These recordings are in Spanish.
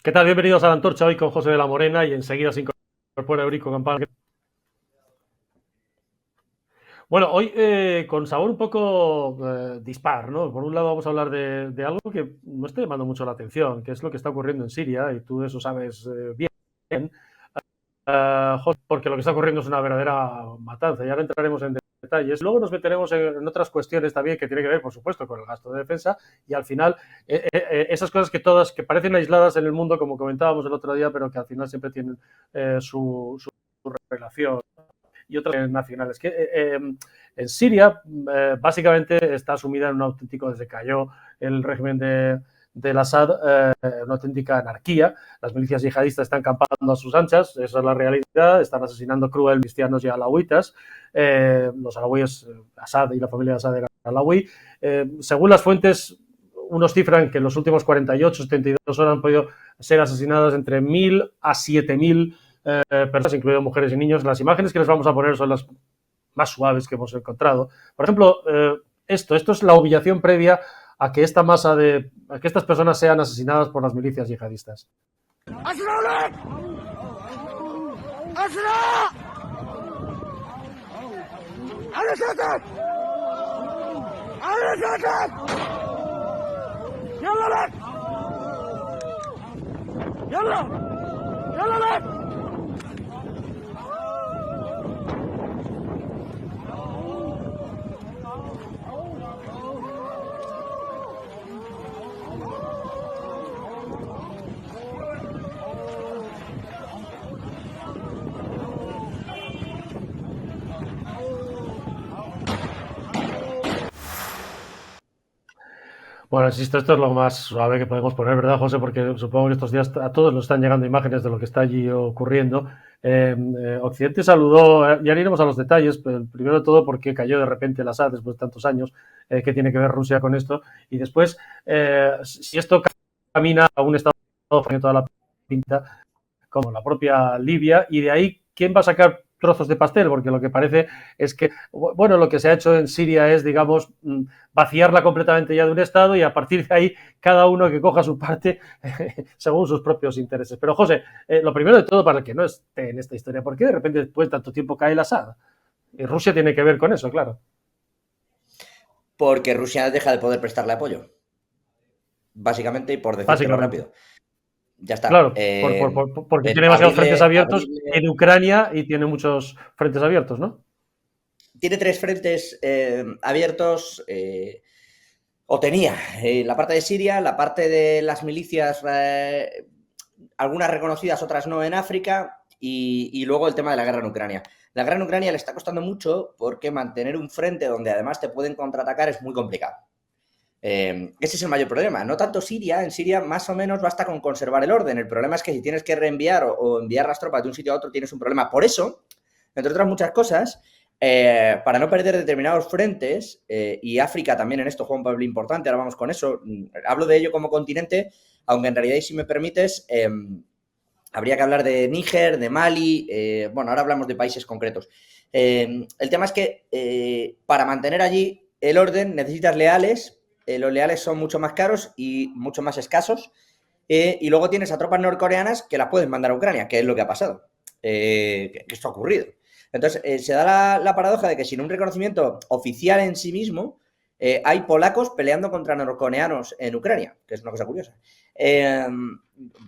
¿Qué tal? Bienvenidos a la Antorcha hoy con José de la Morena y enseguida se incorpora Eurico Campana. Bueno, hoy con sabor un poco dispar, ¿no? Por un lado vamos a hablar de algo que no está llamando mucho la atención, que es lo que está ocurriendo en Siria, y tú de eso sabes bien, porque lo que está ocurriendo es una verdadera matanza, y ahora entraremos en detalles. Luego nos meteremos en otras cuestiones también que tienen que ver, por supuesto, con el gasto de defensa, y al final esas cosas que todas, que parecen aisladas en el mundo, como comentábamos el otro día, pero que al final siempre tienen su relación y otras nacionales. En Siria, básicamente, está sumida en un auténtico, desde que cayó el régimen del Assad, una auténtica anarquía. Las milicias yihadistas están campando a sus anchas, esa es la realidad, están asesinando cruel cristianos y alawitas. Los alawíes, Assad y la familia de Assad eran alawí. Según las fuentes, unos cifran que en los últimos 48, 72 horas han podido ser asesinadas entre 1.000 a 7.000 personas, incluidas mujeres y niños. Las imágenes que les vamos a poner son las más suaves que hemos encontrado. Por ejemplo, esto es la humillación previa a que a que estas personas sean asesinadas por las milicias yihadistas. Bueno, insisto, esto es lo más suave que podemos poner, ¿verdad, José? Porque supongo que estos días a todos nos están llegando imágenes de lo que está allí ocurriendo. Occidente saludó, ya iremos a los detalles, pero primero de todo porque cayó de repente el Assad después de tantos años, qué tiene que ver Rusia con esto, y después, si esto camina a un estado tiene toda la pinta como la propia Libia, y de ahí, ¿quién va a sacar trozos de pastel? Porque lo que parece es que, bueno, lo que se ha hecho en Siria es, digamos, vaciarla completamente ya de un Estado, y a partir de ahí cada uno que coja su parte según sus propios intereses. Pero José, lo primero de todo, para el que no esté en esta historia, ¿por qué de repente después de tanto tiempo cae el Assad? Y Rusia tiene que ver con eso, claro. Porque Rusia deja de poder prestarle apoyo, básicamente, y por decírtelo Básicamente. rápido. Ya está. Claro, porque tiene demasiados frentes Abrirle, abiertos en Ucrania y tiene muchos frentes abiertos, ¿no? tiene tres frentes abiertos, o tenía, la parte de Siria, la parte de las milicias, algunas reconocidas, otras no, en África, y luego el tema de la guerra en Ucrania. La guerra en Ucrania le está costando mucho porque mantener un frente donde además te pueden contraatacar es muy complicado. Ese es el mayor problema. No tanto Siria, en Siria más o menos basta con conservar el orden. El problema es que si tienes que reenviar o enviar las tropas de un sitio a otro tienes un problema. Por eso, entre otras muchas cosas, para no perder determinados frentes, y África también en esto juega un papel importante, ahora vamos con eso, hablo de ello como continente, aunque en realidad, y si me permites, habría que hablar de Níger, de Mali, bueno, ahora hablamos de países concretos. El tema es que para mantener allí el orden necesitas leales. Los leales son mucho más caros y mucho más escasos. Y luego tienes a tropas norcoreanas que las puedes mandar a Ucrania, que es lo que ha pasado. Que esto ha ocurrido. Entonces, se da la paradoja de que sin un reconocimiento oficial en sí mismo, hay polacos peleando contra norcoreanos en Ucrania, que es una cosa curiosa. Eh,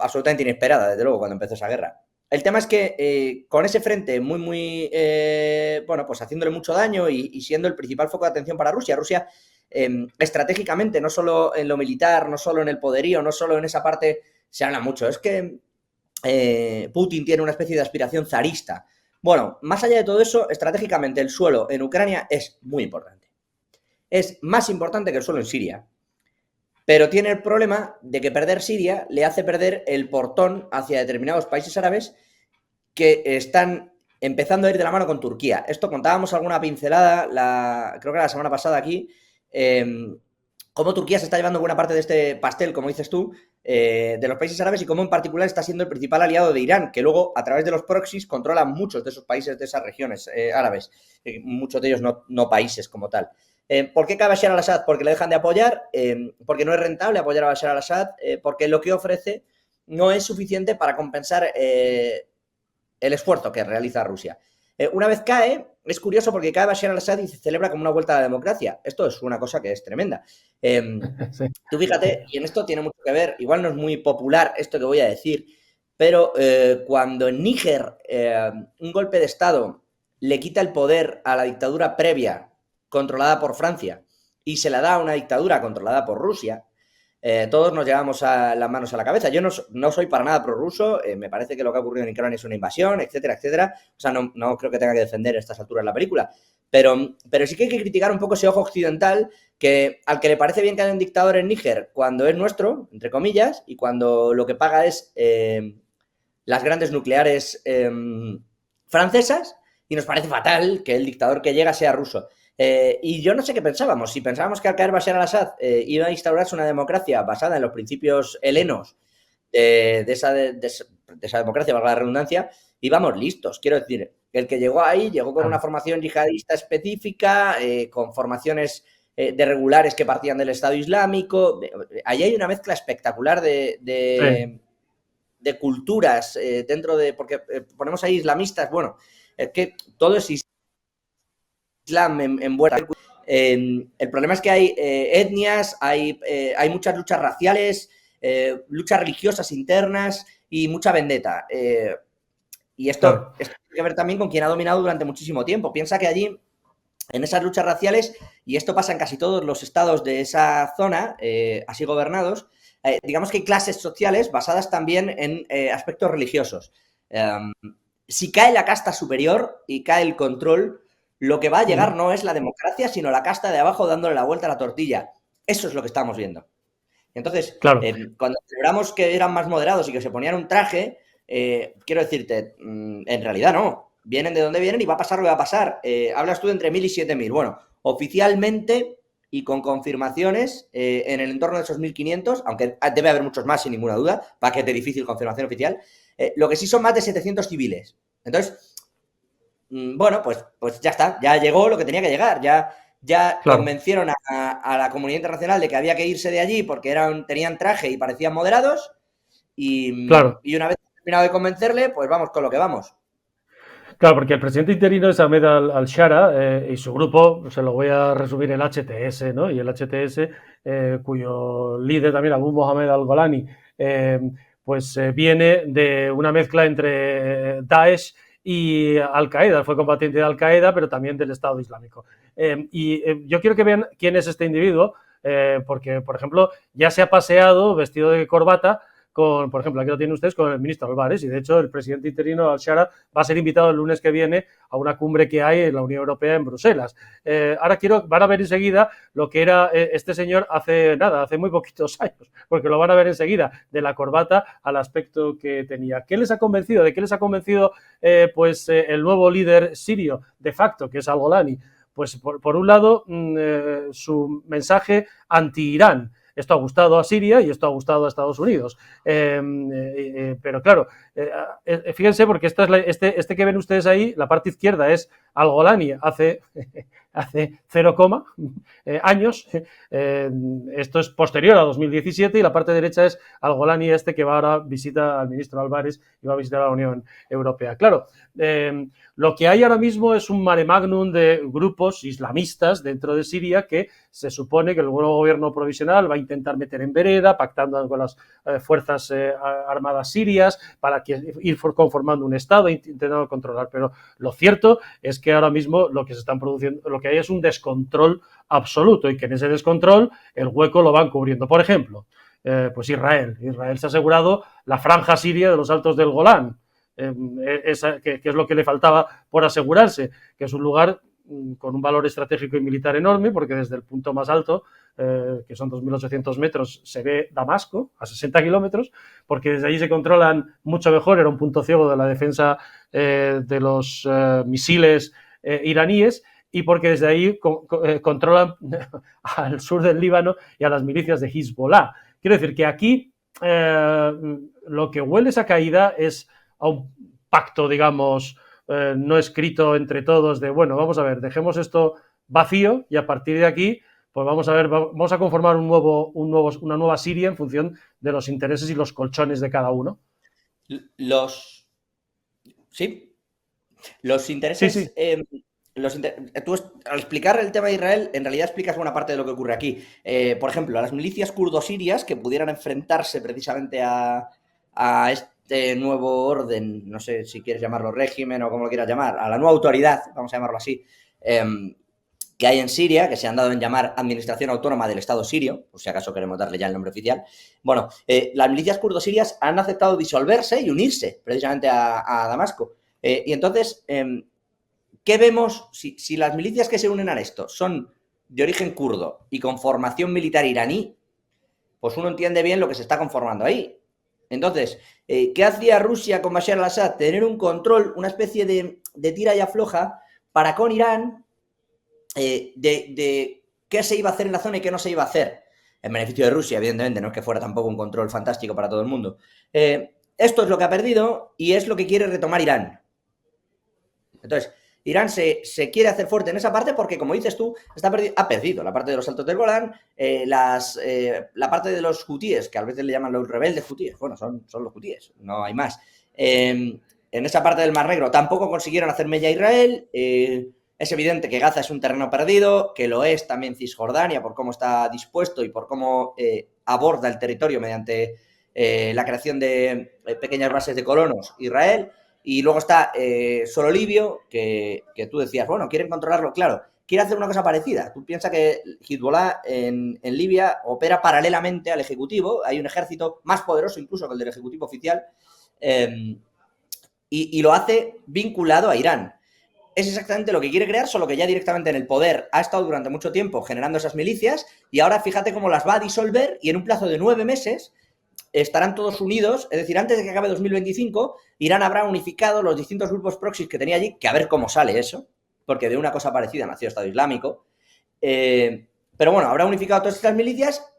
Absolutamente inesperada, desde luego, cuando empezó esa guerra. El tema es que con ese frente muy, bueno, pues haciéndole mucho daño y siendo el principal foco de atención para Rusia, estratégicamente, no solo en lo militar, no solo en el poderío, no solo en esa parte, se habla mucho. Es que Putin tiene una especie de aspiración zarista. Bueno, más allá de todo eso, estratégicamente el suelo en Ucrania es muy importante. Es más importante que el suelo en Siria. Pero tiene el problema de que perder Siria le hace perder el portón hacia determinados países árabes que están empezando a ir de la mano con Turquía. Esto contábamos alguna pincelada, creo que la semana pasada aquí, cómo Turquía se está llevando buena parte de este pastel, como dices tú, de los países árabes, y cómo en particular está siendo el principal aliado de Irán, que luego a través de los proxies controla muchos de esos países, de esas regiones árabes, muchos de ellos no países como tal. ¿Por qué cae Bashar al-Assad? Porque le dejan de apoyar, porque no es rentable apoyar a Bashar al-Assad, porque lo que ofrece no es suficiente para compensar el esfuerzo que realiza Rusia. Una vez cae, es curioso porque cae Bashar al-Assad y se celebra como una vuelta a la democracia. Esto es una cosa que es tremenda. Sí. Tú fíjate, y en esto tiene mucho que ver, igual no es muy popular esto que voy a decir, pero cuando en Níger un golpe de Estado le quita el poder a la dictadura previa controlada por Francia y se la da a una dictadura controlada por Rusia, todos nos llevamos las manos a la cabeza. Yo no soy para nada prorruso, me parece que lo que ha ocurrido en Ucrania es una invasión, etcétera, etcétera. O sea, no creo que tenga que defender a estas alturas la película. Pero sí que hay que criticar un poco ese ojo occidental al que le parece bien que haya un dictador en Níger cuando es nuestro, entre comillas, y cuando lo que paga es las grandes nucleares francesas, y nos parece fatal que el dictador que llega sea ruso. Y yo no sé qué pensábamos. Si pensábamos que al caer Bashar al-Assad iba a instaurarse una democracia basada en los principios helenos de esa democracia, valga la redundancia, íbamos listos. Quiero decir, el que llegó ahí llegó con una formación yihadista específica, con formaciones de regulares que partían del Estado Islámico. Allí hay una mezcla espectacular de culturas dentro de... Porque ponemos ahí islamistas, bueno, es que todo es Islam en buena. El problema es que hay etnias, hay muchas luchas raciales, luchas religiosas internas y mucha vendetta. Y esto tiene que ver también con quien ha dominado durante muchísimo tiempo. Piensa que allí, en esas luchas raciales, y esto pasa en casi todos los estados de esa zona, así gobernados, digamos que hay clases sociales basadas también en aspectos religiosos. Si cae la casta superior y cae el control, lo que va a llegar no es la democracia, sino la casta de abajo dándole la vuelta a la tortilla. Eso es lo que estamos viendo. Entonces, cuando celebramos que eran más moderados y que se ponían un traje, quiero decirte, en realidad no. Vienen de donde vienen y va a pasar lo que va a pasar. Hablas tú de entre 1.000 y 7.000. Bueno, oficialmente y con confirmaciones en el entorno de esos 1.500, aunque debe haber muchos más sin ninguna duda, paquete difícil, confirmación oficial, lo que sí son más de 700 civiles. Entonces, bueno, pues ya está, ya llegó lo que tenía que llegar, ya convencieron a la comunidad internacional de que había que irse de allí porque tenían traje y parecían moderados y una vez terminado de convencerle, pues vamos con lo que vamos. Claro, porque el presidente interino es Ahmed al-Shara y su grupo, se lo voy a resumir, el HTS, ¿no? Y el HTS, cuyo líder también, Abu Mohamed al-Golani, pues viene de una mezcla entre Daesh y Al-Qaeda. Fue combatiente de Al-Qaeda, pero también del Estado Islámico. Yo quiero que vean quién es este individuo, porque, por ejemplo, ya se ha paseado vestido de corbata por ejemplo, aquí lo tienen ustedes con el ministro Álvarez, y de hecho el presidente interino Al-Shara va a ser invitado el lunes que viene a una cumbre que hay en la Unión Europea en Bruselas. Ahora van a ver enseguida lo que era este señor hace muy poquitos años, porque lo van a ver enseguida, de la corbata al aspecto que tenía. ¿Qué les ha convencido? ¿De qué les ha convencido el nuevo líder sirio de facto, que es Al-Golani? Pues por un lado, su mensaje anti-Irán. Esto ha gustado a Siria y esto ha gustado a Estados Unidos. Pero claro, fíjense, porque este que ven ustedes ahí, la parte izquierda es Al-Golani hace 0, años. Esto es posterior a 2017 y la parte derecha es Al-Golani que va ahora visita al ministro Álvarez y va a visitar a la Unión Europea. Claro, lo que hay ahora mismo es un mare magnum de grupos islamistas dentro de Siria que se supone que el nuevo gobierno provisional va a intentar meter en vereda, pactando con las fuerzas armadas sirias para ir conformando un Estado e intentando controlar. Pero lo cierto es que ahora mismo lo que se están produciendo, lo que hay es un descontrol absoluto, y que en ese descontrol el hueco lo van cubriendo. Por ejemplo, pues Israel se ha asegurado la franja siria de los Altos del Golán, que es lo que le faltaba por asegurarse, que es un lugar con un valor estratégico y militar enorme, porque desde el punto más alto, que son 2.800 metros, se ve Damasco a 60 kilómetros, porque desde allí se controlan mucho mejor, era un punto ciego de la defensa de los misiles iraníes, y porque desde ahí controlan al sur del Líbano y a las milicias de Hezbollah. Quiero decir que aquí lo que huele esa caída es a un pacto, digamos, no escrito entre todos de, bueno, vamos a ver, dejemos esto vacío y a partir de aquí pues vamos a ver, vamos a conformar una nueva Siria en función de los intereses y los colchones de cada uno. Los... Sí, los Sí, sí. intereses... Tú, al explicar el tema de Israel, en realidad explicas buena parte de lo que ocurre aquí. Por ejemplo, a las milicias kurdo-sirias que pudieran enfrentarse precisamente a este nuevo orden, no sé si quieres llamarlo régimen o como lo quieras llamar, a la nueva autoridad, vamos a llamarlo así, que hay en Siria, que se han dado en llamar Administración Autónoma del Estado Sirio, por si acaso queremos darle ya el nombre oficial. Bueno, las milicias kurdo-sirias han aceptado disolverse y unirse precisamente a Damasco. Y entonces, ¿qué vemos? Si las milicias que se unen a esto son de origen kurdo y con formación militar iraní, pues uno entiende bien lo que se está conformando ahí. Entonces, ¿qué hacía Rusia con Bashar al-Assad? Tener un control, una especie de tira y afloja para con Irán de qué se iba a hacer en la zona y qué no se iba a hacer. En beneficio de Rusia, evidentemente, no es que fuera tampoco un control fantástico para todo el mundo. Esto es lo que ha perdido y es lo que quiere retomar Irán. Entonces, Irán se quiere hacer fuerte en esa parte porque, como dices tú, ha perdido la parte de los Altos del Golán, la parte de los hutíes, que a veces le llaman los rebeldes hutíes, bueno, son los hutíes, no hay más. En esa parte del Mar Negro tampoco consiguieron hacer mella a Israel. Es evidente que Gaza es un terreno perdido, que lo es también Cisjordania por cómo está dispuesto y por cómo aborda el territorio mediante la creación de pequeñas bases de colonos Israel. Y luego está Solo Libio, que tú decías, bueno, quieren controlarlo. Claro, quiere hacer una cosa parecida. Tú piensas que Hezbollah en Libia opera paralelamente al Ejecutivo. Hay un ejército más poderoso incluso que el del Ejecutivo oficial. Y lo hace vinculado a Irán. Es exactamente lo que quiere crear, solo que ya directamente en el poder ha estado durante mucho tiempo generando esas milicias y ahora fíjate cómo las va a disolver y en un plazo de 9 meses estarán todos unidos, es decir, antes de que acabe 2025, Irán habrá unificado los distintos grupos proxies que tenía allí, que a ver cómo sale eso, porque de una cosa parecida nació Estado Islámico, pero bueno, habrá unificado todas estas milicias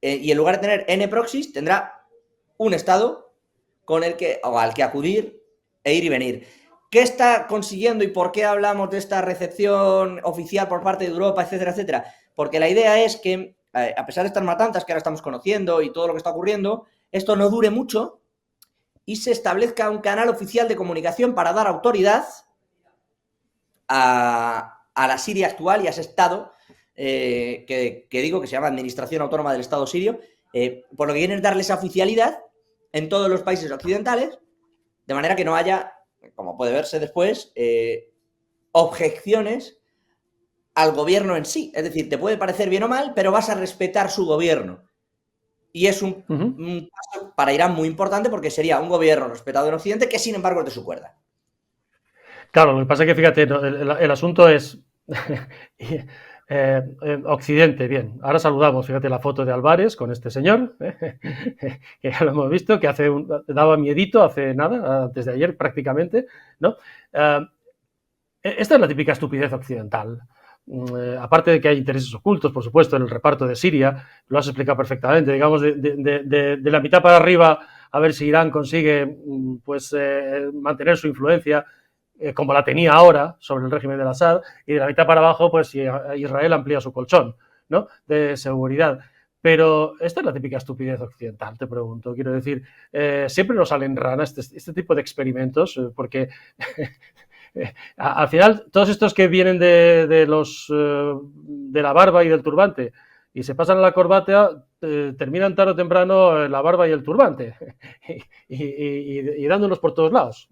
y en lugar de tener N proxies, tendrá un Estado al que acudir e ir y venir. ¿Qué está consiguiendo y por qué hablamos de esta recepción oficial por parte de Europa, etcétera, etcétera? Porque la idea es que, a pesar de estas matanzas que ahora estamos conociendo y todo lo que está ocurriendo, esto no dure mucho y se establezca un canal oficial de comunicación para dar autoridad a la Siria actual y a ese Estado que digo que se llama Administración Autónoma del Estado Sirio, por lo que quieren darle esa oficialidad en todos los países occidentales, de manera que no haya, como puede verse después, objeciones al gobierno en sí. Es decir, te puede parecer bien o mal, pero vas a respetar su gobierno. Y es un paso para Irán muy importante porque sería un gobierno respetado en Occidente que, sin embargo, es de su cuerda. Claro, lo que pasa es que, fíjate, el asunto es Occidente, bien. Ahora saludamos, fíjate la foto de Álvarez con este señor, que ya lo hemos visto, que daba miedito hace nada, antes de ayer prácticamente, ¿no? Esta es la típica estupidez occidental. Aparte de que hay intereses ocultos, por supuesto, en el reparto de Siria, lo has explicado perfectamente, digamos, de la mitad para arriba, a ver si Irán consigue pues mantener su influencia como la tenía ahora sobre el régimen del Assad, y de la mitad para abajo, pues si Israel amplía su colchón, ¿no?, de seguridad. Pero esta es la típica estupidez occidental, te pregunto. Quiero decir, siempre nos salen ranas este tipo de experimentos, porque al final todos estos que vienen de la barba y del turbante y se pasan a la corbata, terminan tarde o temprano la barba y el turbante y dándonos por todos lados.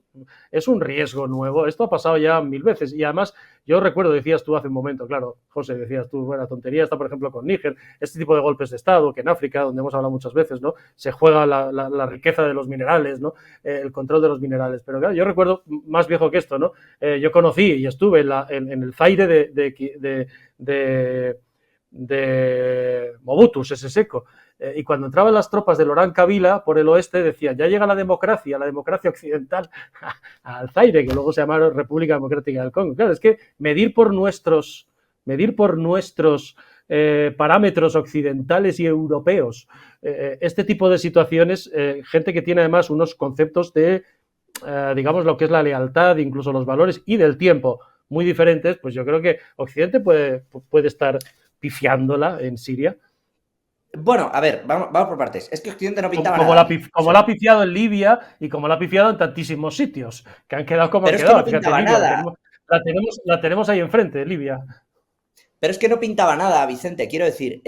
Es un riesgo nuevo, esto ha pasado ya 1000 veces y además yo recuerdo, decías tú hace un momento, claro, José, decías tú, buena tontería, está por ejemplo con Níger, este tipo de golpes de Estado que en África, donde hemos hablado muchas veces, ¿no?, se juega la riqueza de los minerales, ¿no?, el control de los minerales, pero claro, yo recuerdo más viejo que esto, ¿no?, yo conocí y estuve en el Zaire de Mobutu, Sese Seko, y cuando entraban las tropas de Laurent Kabila por el oeste decían, ya llega la democracia occidental al Zaire, que luego se llamaron República Democrática del Congo. Claro, es que medir por nuestros parámetros occidentales y europeos este tipo de situaciones, gente que tiene además unos conceptos de, digamos, lo que es la lealtad, incluso los valores y del tiempo muy diferentes, pues yo creo que Occidente puede estar pifiándola en Siria. Bueno, a ver, vamos por partes. Es que Occidente no pintaba Como nada. como la ha pifiado en Libia y como la ha pifiado en tantísimos sitios, que han quedado como han Pero es que no quedado. Fíjate, pintaba Libia, nada. la tenemos ahí enfrente, Libia. Pero es que no pintaba nada, Vicente. Quiero decir,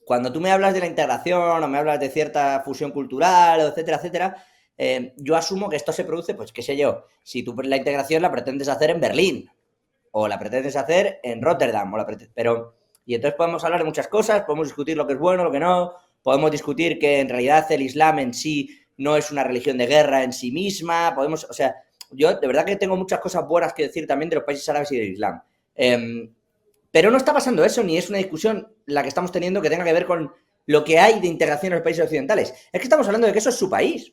cuando tú me hablas de la integración o me hablas de cierta fusión cultural, etcétera, etcétera, yo asumo que esto se produce, pues qué sé yo, si tú la integración la pretendes hacer en Berlín o la pretendes hacer en Rotterdam, pero y entonces podemos hablar de muchas cosas, podemos discutir lo que es bueno, lo que no, podemos discutir que en realidad el Islam en sí no es una religión de guerra en sí misma, podemos, o sea, yo de verdad que tengo muchas cosas buenas que decir también de los países árabes y del Islam. Pero no está pasando eso, ni es una discusión la que estamos teniendo que tenga que ver con lo que hay de integración en los países occidentales. Es que estamos hablando de que eso es su país.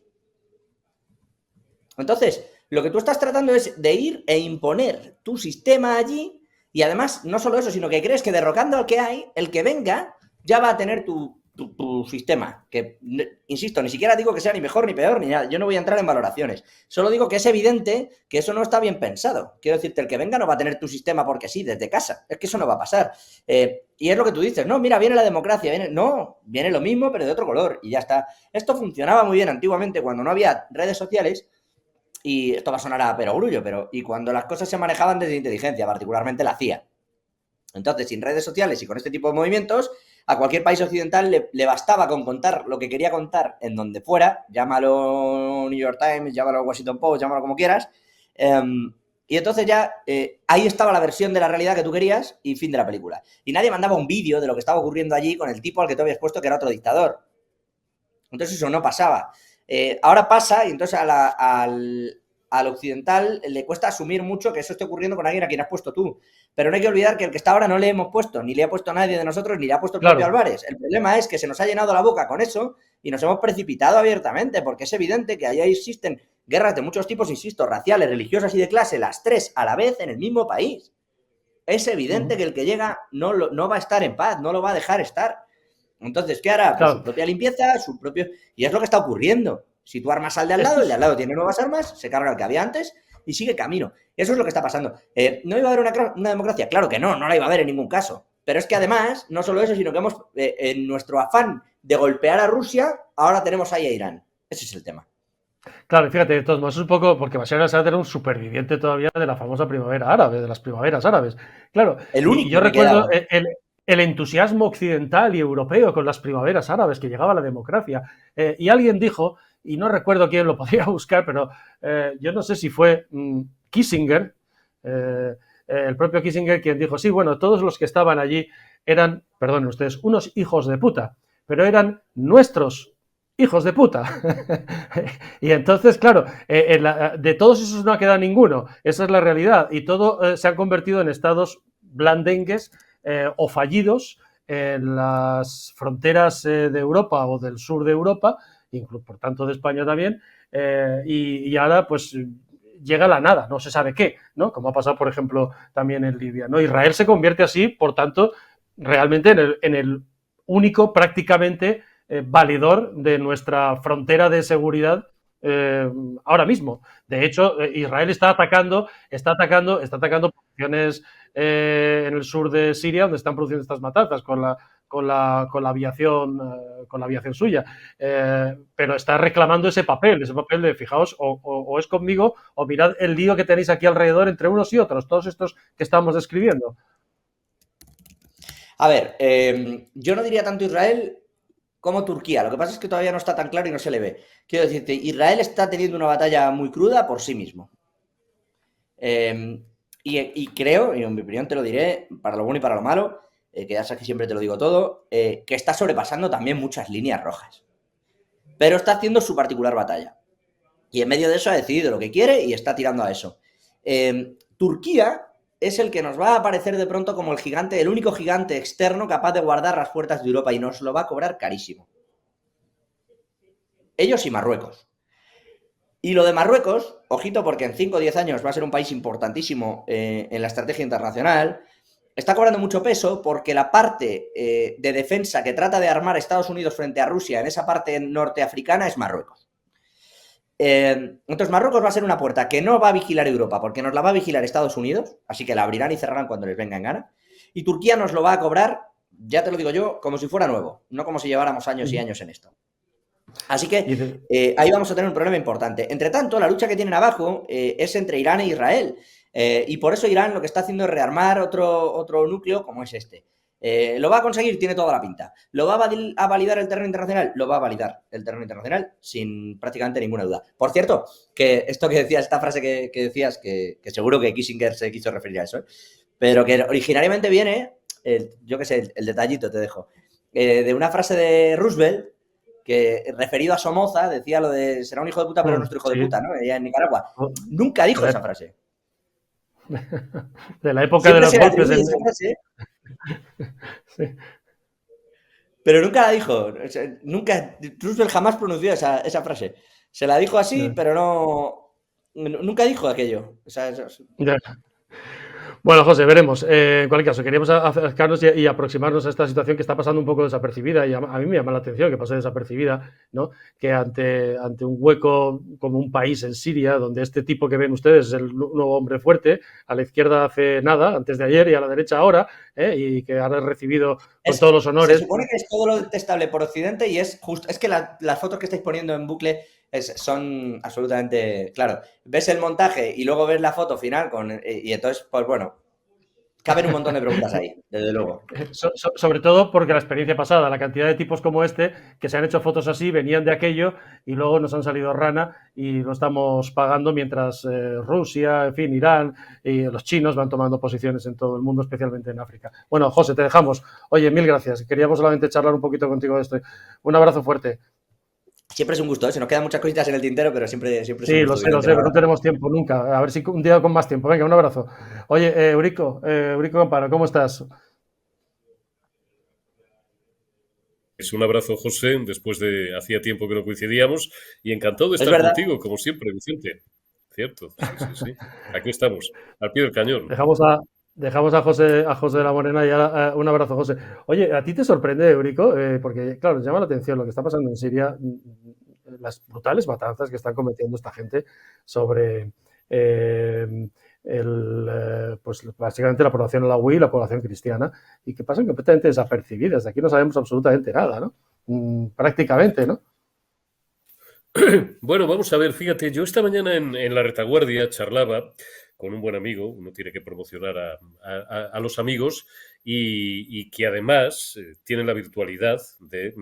Entonces, lo que tú estás tratando es de ir e imponer tu sistema allí y además, no solo eso, sino que crees que derrocando al que hay, el que venga ya va a tener tu sistema. Que, insisto, ni siquiera digo que sea ni mejor ni peor ni nada. Yo no voy a entrar en valoraciones. Solo digo que es evidente que eso no está bien pensado. Quiero decirte, el que venga no va a tener tu sistema porque sí, desde casa. Es que eso no va a pasar. Y es lo que tú dices. No, mira, viene la democracia. No, viene lo mismo, pero de otro color. Y ya está. Esto funcionaba muy bien antiguamente cuando no había redes sociales. Y esto va a sonar a perogrullo, pero y cuando las cosas se manejaban desde inteligencia, particularmente la CIA. Entonces, sin redes sociales y con este tipo de movimientos, a cualquier país occidental le bastaba con contar lo que quería contar en donde fuera, llámalo New York Times, llámalo Washington Post, llámalo como quieras, y entonces ya ahí estaba la versión de la realidad que tú querías y fin de la película. Y nadie mandaba un vídeo de lo que estaba ocurriendo allí con el tipo al que tú habías puesto que era otro dictador. Entonces eso no pasaba. Ahora pasa y entonces al occidental le cuesta asumir mucho que eso esté ocurriendo con alguien a quien has puesto tú. Pero no hay que olvidar que el que está ahora no le hemos puesto, ni le ha puesto nadie de nosotros, ni le ha puesto el propio Claro. Álvarez. El problema es que se nos ha llenado la boca con eso y nos hemos precipitado abiertamente, porque es evidente que allá existen guerras de muchos tipos, insisto, raciales, religiosas y de clase, las tres a la vez en el mismo país. Es evidente que el que llega no va a estar en paz, no lo va a dejar estar. Entonces, ¿qué hará? Pues su Claro, propia limpieza, su propio... Y es lo que está ocurriendo. Si tú armas al de al lado, esto el de es, al lado tiene nuevas armas, se carga el que había antes y sigue camino. Eso es lo que está pasando. ¿No iba a haber una democracia? Claro que no la iba a haber en ningún caso. Pero es que además, no solo eso, sino que hemos, en nuestro afán de golpear a Rusia, ahora tenemos ahí a Irán. Ese es el tema. claro, fíjate, de todos modos, es un poco, porque Bashar al-Assad era un superviviente todavía de la famosa primavera árabe, de las primaveras árabes. Claro, El y yo único que recuerdo quedaba. el entusiasmo occidental y europeo con las primaveras árabes, que llegaba la democracia. Y alguien dijo, y no recuerdo quién lo podía buscar, pero yo no sé si fue Kissinger, el propio Kissinger, quien dijo, sí, bueno, todos los que estaban allí eran, perdonen ustedes, unos hijos de puta, pero eran nuestros hijos de puta. Y entonces, claro, de todos esos no ha quedado ninguno, esa es la realidad, y todo se han convertido en estados blandengues o fallidos en las fronteras de Europa o del sur de Europa, incluso por tanto de España también, y ahora pues llega la nada, no se sabe qué, ¿no? Como ha pasado, por ejemplo, también en Libia, ¿no? Israel se convierte así, por tanto, realmente en el único prácticamente validor de nuestra frontera de seguridad ahora mismo. De hecho, Israel está atacando posiciones en el sur de Siria donde están produciendo estas matanzas con la aviación suya. Pero está reclamando ese papel de fijaos, o es conmigo, o mirad el lío que tenéis aquí alrededor entre unos y otros, todos estos que estamos describiendo. A ver, yo no diría tanto Israel como Turquía. Lo que pasa es que todavía no está tan claro y no se le ve. Quiero decirte, Israel está teniendo una batalla muy cruda por sí mismo. Y creo, y en mi opinión te lo diré, para lo bueno y para lo malo, que ya sabes que siempre te lo digo todo, que está sobrepasando también muchas líneas rojas. Pero está haciendo su particular batalla. Y en medio de eso ha decidido lo que quiere y está tirando a eso. Turquía es el que nos va a aparecer de pronto como el gigante, el único gigante externo capaz de guardar las puertas de Europa y nos lo va a cobrar carísimo. Ellos y Marruecos. Y lo de Marruecos, ojito, porque en 5 o 10 años va a ser un país importantísimo en la estrategia internacional, está cobrando mucho peso porque la parte de defensa que trata de armar Estados Unidos frente a Rusia en esa parte norteafricana es Marruecos. Entonces Marruecos va a ser una puerta que no va a vigilar Europa porque nos la va a vigilar Estados Unidos, así que la abrirán y cerrarán cuando les venga en gana. y Turquía nos lo va a cobrar, ya te lo digo yo, como si fuera nuevo, no como si lleváramos años y años en esto. Así que ahí vamos a tener un problema importante. Entre tanto, la lucha que tienen abajo es entre Irán e Israel. Y por eso Irán lo que está haciendo es rearmar otro núcleo como es este. ¿Lo va a conseguir? Tiene toda la pinta. ¿Lo va a validar el terreno internacional? Lo va a validar el terreno internacional sin prácticamente ninguna duda. Por cierto, que esto que decías, esta frase que decías, que seguro que Kissinger se quiso referir a eso, pero que originariamente viene, yo qué sé, el detallito te dejo, de una frase de Roosevelt, que referido a Somoza decía lo de será un hijo de puta, pero nuestro hijo de puta, ¿no? Ella en Nicaragua. Nunca dijo esa frase. De la época Siempre de los se le golpes. atribuye esa frase, Sí. pero nunca la dijo. O sea, nunca, Roosevelt jamás pronunció esa frase. Se la dijo así, pero nunca dijo aquello. O sea, Ya. Bueno, José, veremos. En cualquier caso, queríamos acercarnos y aproximarnos a esta situación que está pasando un poco desapercibida y a mí me llama la atención que pase desapercibida, ¿no? Que ante un hueco como un país en Siria, donde este tipo que ven ustedes es el nuevo hombre fuerte, a la izquierda hace nada, antes de ayer, y a la derecha ahora, y que ha recibido con todos los se honores. supone que es todo lo detestable por Occidente y es justo. Es que las fotos que estáis poniendo en bucle son absolutamente. Claro, ves el montaje y luego ves la foto final y entonces, pues bueno, caben un montón de preguntas ahí, desde luego. Sobre todo porque la experiencia pasada, la cantidad de tipos como este que se han hecho fotos así, venían de aquello y luego nos han salido rana y lo estamos pagando mientras Rusia, en fin, Irán y los chinos van tomando posiciones en todo el mundo, especialmente en África. Bueno, José, te dejamos. Oye, mil gracias. Queríamos solamente charlar un poquito contigo de esto. Un abrazo fuerte. Siempre es un gusto, ¿eh? Se nos quedan muchas cositas en el tintero, pero siempre es un Sí, gusto, lo Vicente. sé, pero no tenemos tiempo nunca. A ver si un día con más tiempo. Venga, un abrazo. Oye, Eurico Camparo, ¿cómo estás? Es un abrazo, José, después de hacía tiempo que no coincidíamos y encantado de Es estar verdad. contigo, como siempre, Vicente. Cierto, sí. Aquí estamos, al pie del cañón. Dejamos a José de la Morena y ahora, un abrazo, José. Oye, ¿a ti te sorprende, Eurico? Porque, claro, nos llama la atención lo que está pasando en Siria, las brutales matanzas que están cometiendo esta gente sobre pues básicamente la población alawí y la población cristiana, y que pasan completamente desapercibidas. De aquí no sabemos absolutamente nada, ¿no? Prácticamente, ¿no? Bueno, vamos a ver, fíjate, yo esta mañana en la retaguardia charlaba con un buen amigo, uno tiene que promocionar a los amigos y que además tienen la virtualidad de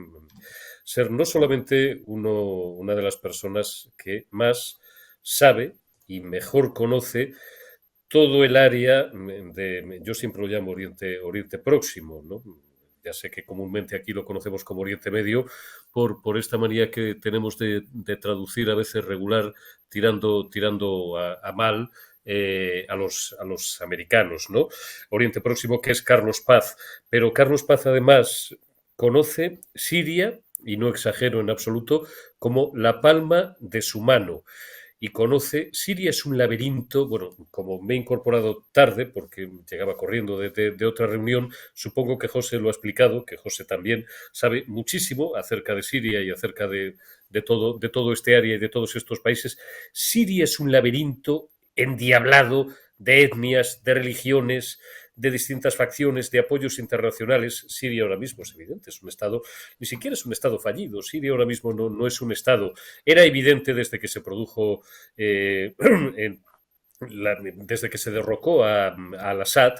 ser no solamente una de las personas que más sabe y mejor conoce todo el área yo siempre lo llamo Oriente Próximo, ¿no? Ya sé que comúnmente aquí lo conocemos como Oriente Medio por esta manía que tenemos de traducir a veces regular tirando a mal a los americanos, ¿no? Oriente Próximo, que es Carlos Paz. Pero Carlos Paz además conoce Siria, y no exagero en absoluto, como la palma de su mano. Y conoce, Siria es un laberinto, bueno, como me he incorporado tarde, porque llegaba corriendo de otra reunión, supongo que José lo ha explicado, que José también sabe muchísimo acerca de Siria y acerca de todo este área y de todos estos países. Siria es un laberinto endiablado de etnias, de religiones, de distintas facciones, de apoyos internacionales. Siria ahora mismo es evidente, es un Estado, ni siquiera es un Estado fallido. Siria ahora mismo no es un Estado. Era evidente desde que se produjo, desde que se derrocó al Assad,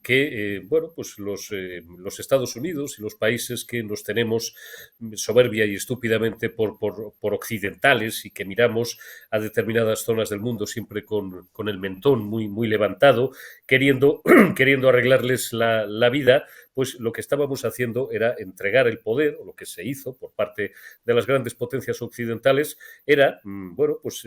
que bueno, pues los Estados Unidos y los países que nos tenemos soberbia y estúpidamente por occidentales y que miramos a determinadas zonas del mundo siempre con el mentón muy levantado, queriendo arreglarles la vida, pues lo que estábamos haciendo era entregar el poder, o lo que se hizo por parte de las grandes potencias occidentales, era, bueno, pues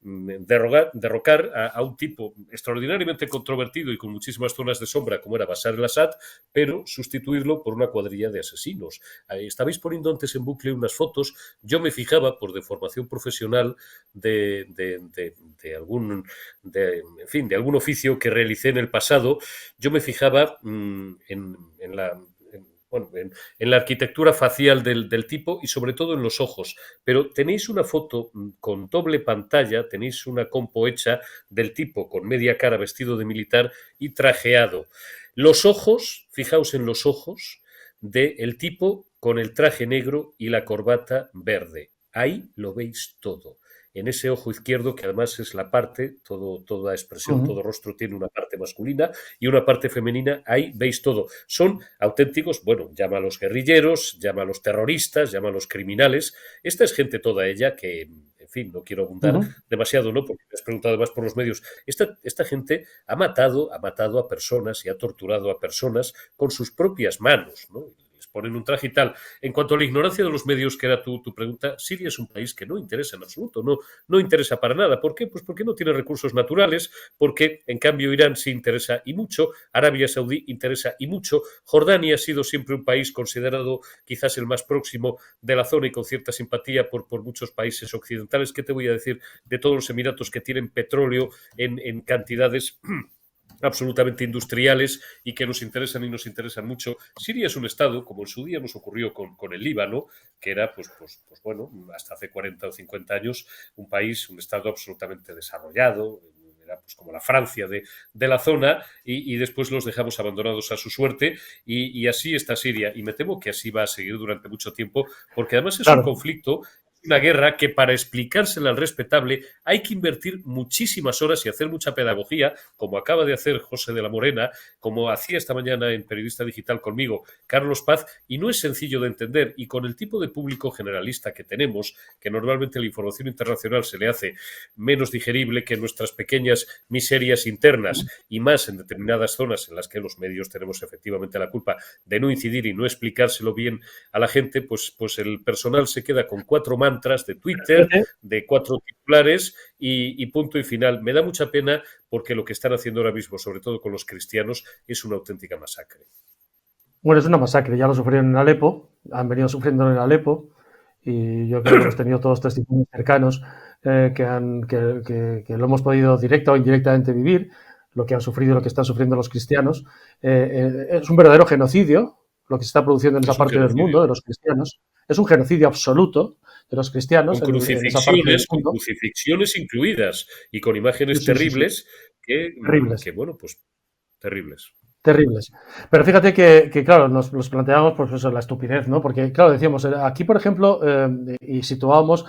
derrocar a un tipo extraordinariamente controvertido y con muchísimas zonas de sombra como era Bashar al-Assad, pero sustituirlo por una cuadrilla de asesinos. Estabais poniendo antes en bucle unas fotos, yo me fijaba por deformación profesional de algún oficio que realicé en el pasado, yo me fijaba en bueno, en la arquitectura facial del tipo y sobre todo en los ojos. Pero tenéis una foto con doble pantalla, tenéis una compo hecha del tipo con media cara vestido de militar y trajeado. Los ojos, fijaos en los ojos del tipo con el traje negro y la corbata verde. Ahí lo veis todo. En ese ojo izquierdo, que además es la parte, toda expresión, todo rostro tiene una parte masculina y una parte femenina, ahí veis todo. Son auténticos, bueno, llámalos guerrilleros, llámalos terroristas, llámalos criminales. Esta es gente toda ella que, en fin, no quiero abundar demasiado, ¿no? Porque me has preguntado además por los medios. Esta gente ha matado a personas y ha torturado a personas con sus propias manos, ¿no? Les ponen un traje y tal. En cuanto a la ignorancia de los medios, que era tu pregunta, Siria es un país que no interesa en absoluto, no interesa para nada. ¿Por qué? Pues porque no tiene recursos naturales, porque en cambio Irán sí interesa y mucho, Arabia Saudí interesa y mucho, Jordania ha sido siempre un país considerado quizás el más próximo de la zona y con cierta simpatía por muchos países occidentales. ¿Qué te voy a decir de todos los Emiratos que tienen petróleo en cantidades absolutamente industriales y que nos interesan y nos interesan mucho? Siria es un estado, como en su día nos ocurrió con el Líbano, que era, pues bueno, hasta hace 40 o 50 años, un país, un estado absolutamente desarrollado, era pues como la Francia de la zona, y después los dejamos abandonados a su suerte, y así está Siria, y me temo que así va a seguir durante mucho tiempo, porque además es un conflicto, una guerra que para explicársela al respetable hay que invertir muchísimas horas y hacer mucha pedagogía, como acaba de hacer José de la Morena, como hacía esta mañana en Periodista Digital conmigo Carlos Paz, y no es sencillo de entender, y con el tipo de público generalista que tenemos, que normalmente la información internacional se le hace menos digerible que nuestras pequeñas miserias internas, y más en determinadas zonas en las que los medios tenemos efectivamente la culpa de no incidir y no explicárselo bien a la gente, pues el personal se queda con 4 mantras de Twitter, de 4 titulares y punto y final. Me da mucha pena porque lo que están haciendo ahora mismo, sobre todo con los cristianos, es una auténtica masacre. Bueno, es una masacre, ya lo sufrieron en Alepo, han venido sufriendo en Alepo, y yo creo que hemos tenido todos testimonios cercanos que lo hemos podido directa o indirectamente vivir, lo que han sufrido, lo que están sufriendo los cristianos. Es un verdadero genocidio lo que se está produciendo en esa parte del mundo, de los cristianos. Es un genocidio absoluto de los cristianos. Con crucifixiones incluidas y con imágenes terribles. Que, bueno, pues terribles. Terribles. Pero fíjate que claro, nos planteamos pues eso, la estupidez, ¿no? Porque, claro, decíamos, aquí, por ejemplo, y situábamos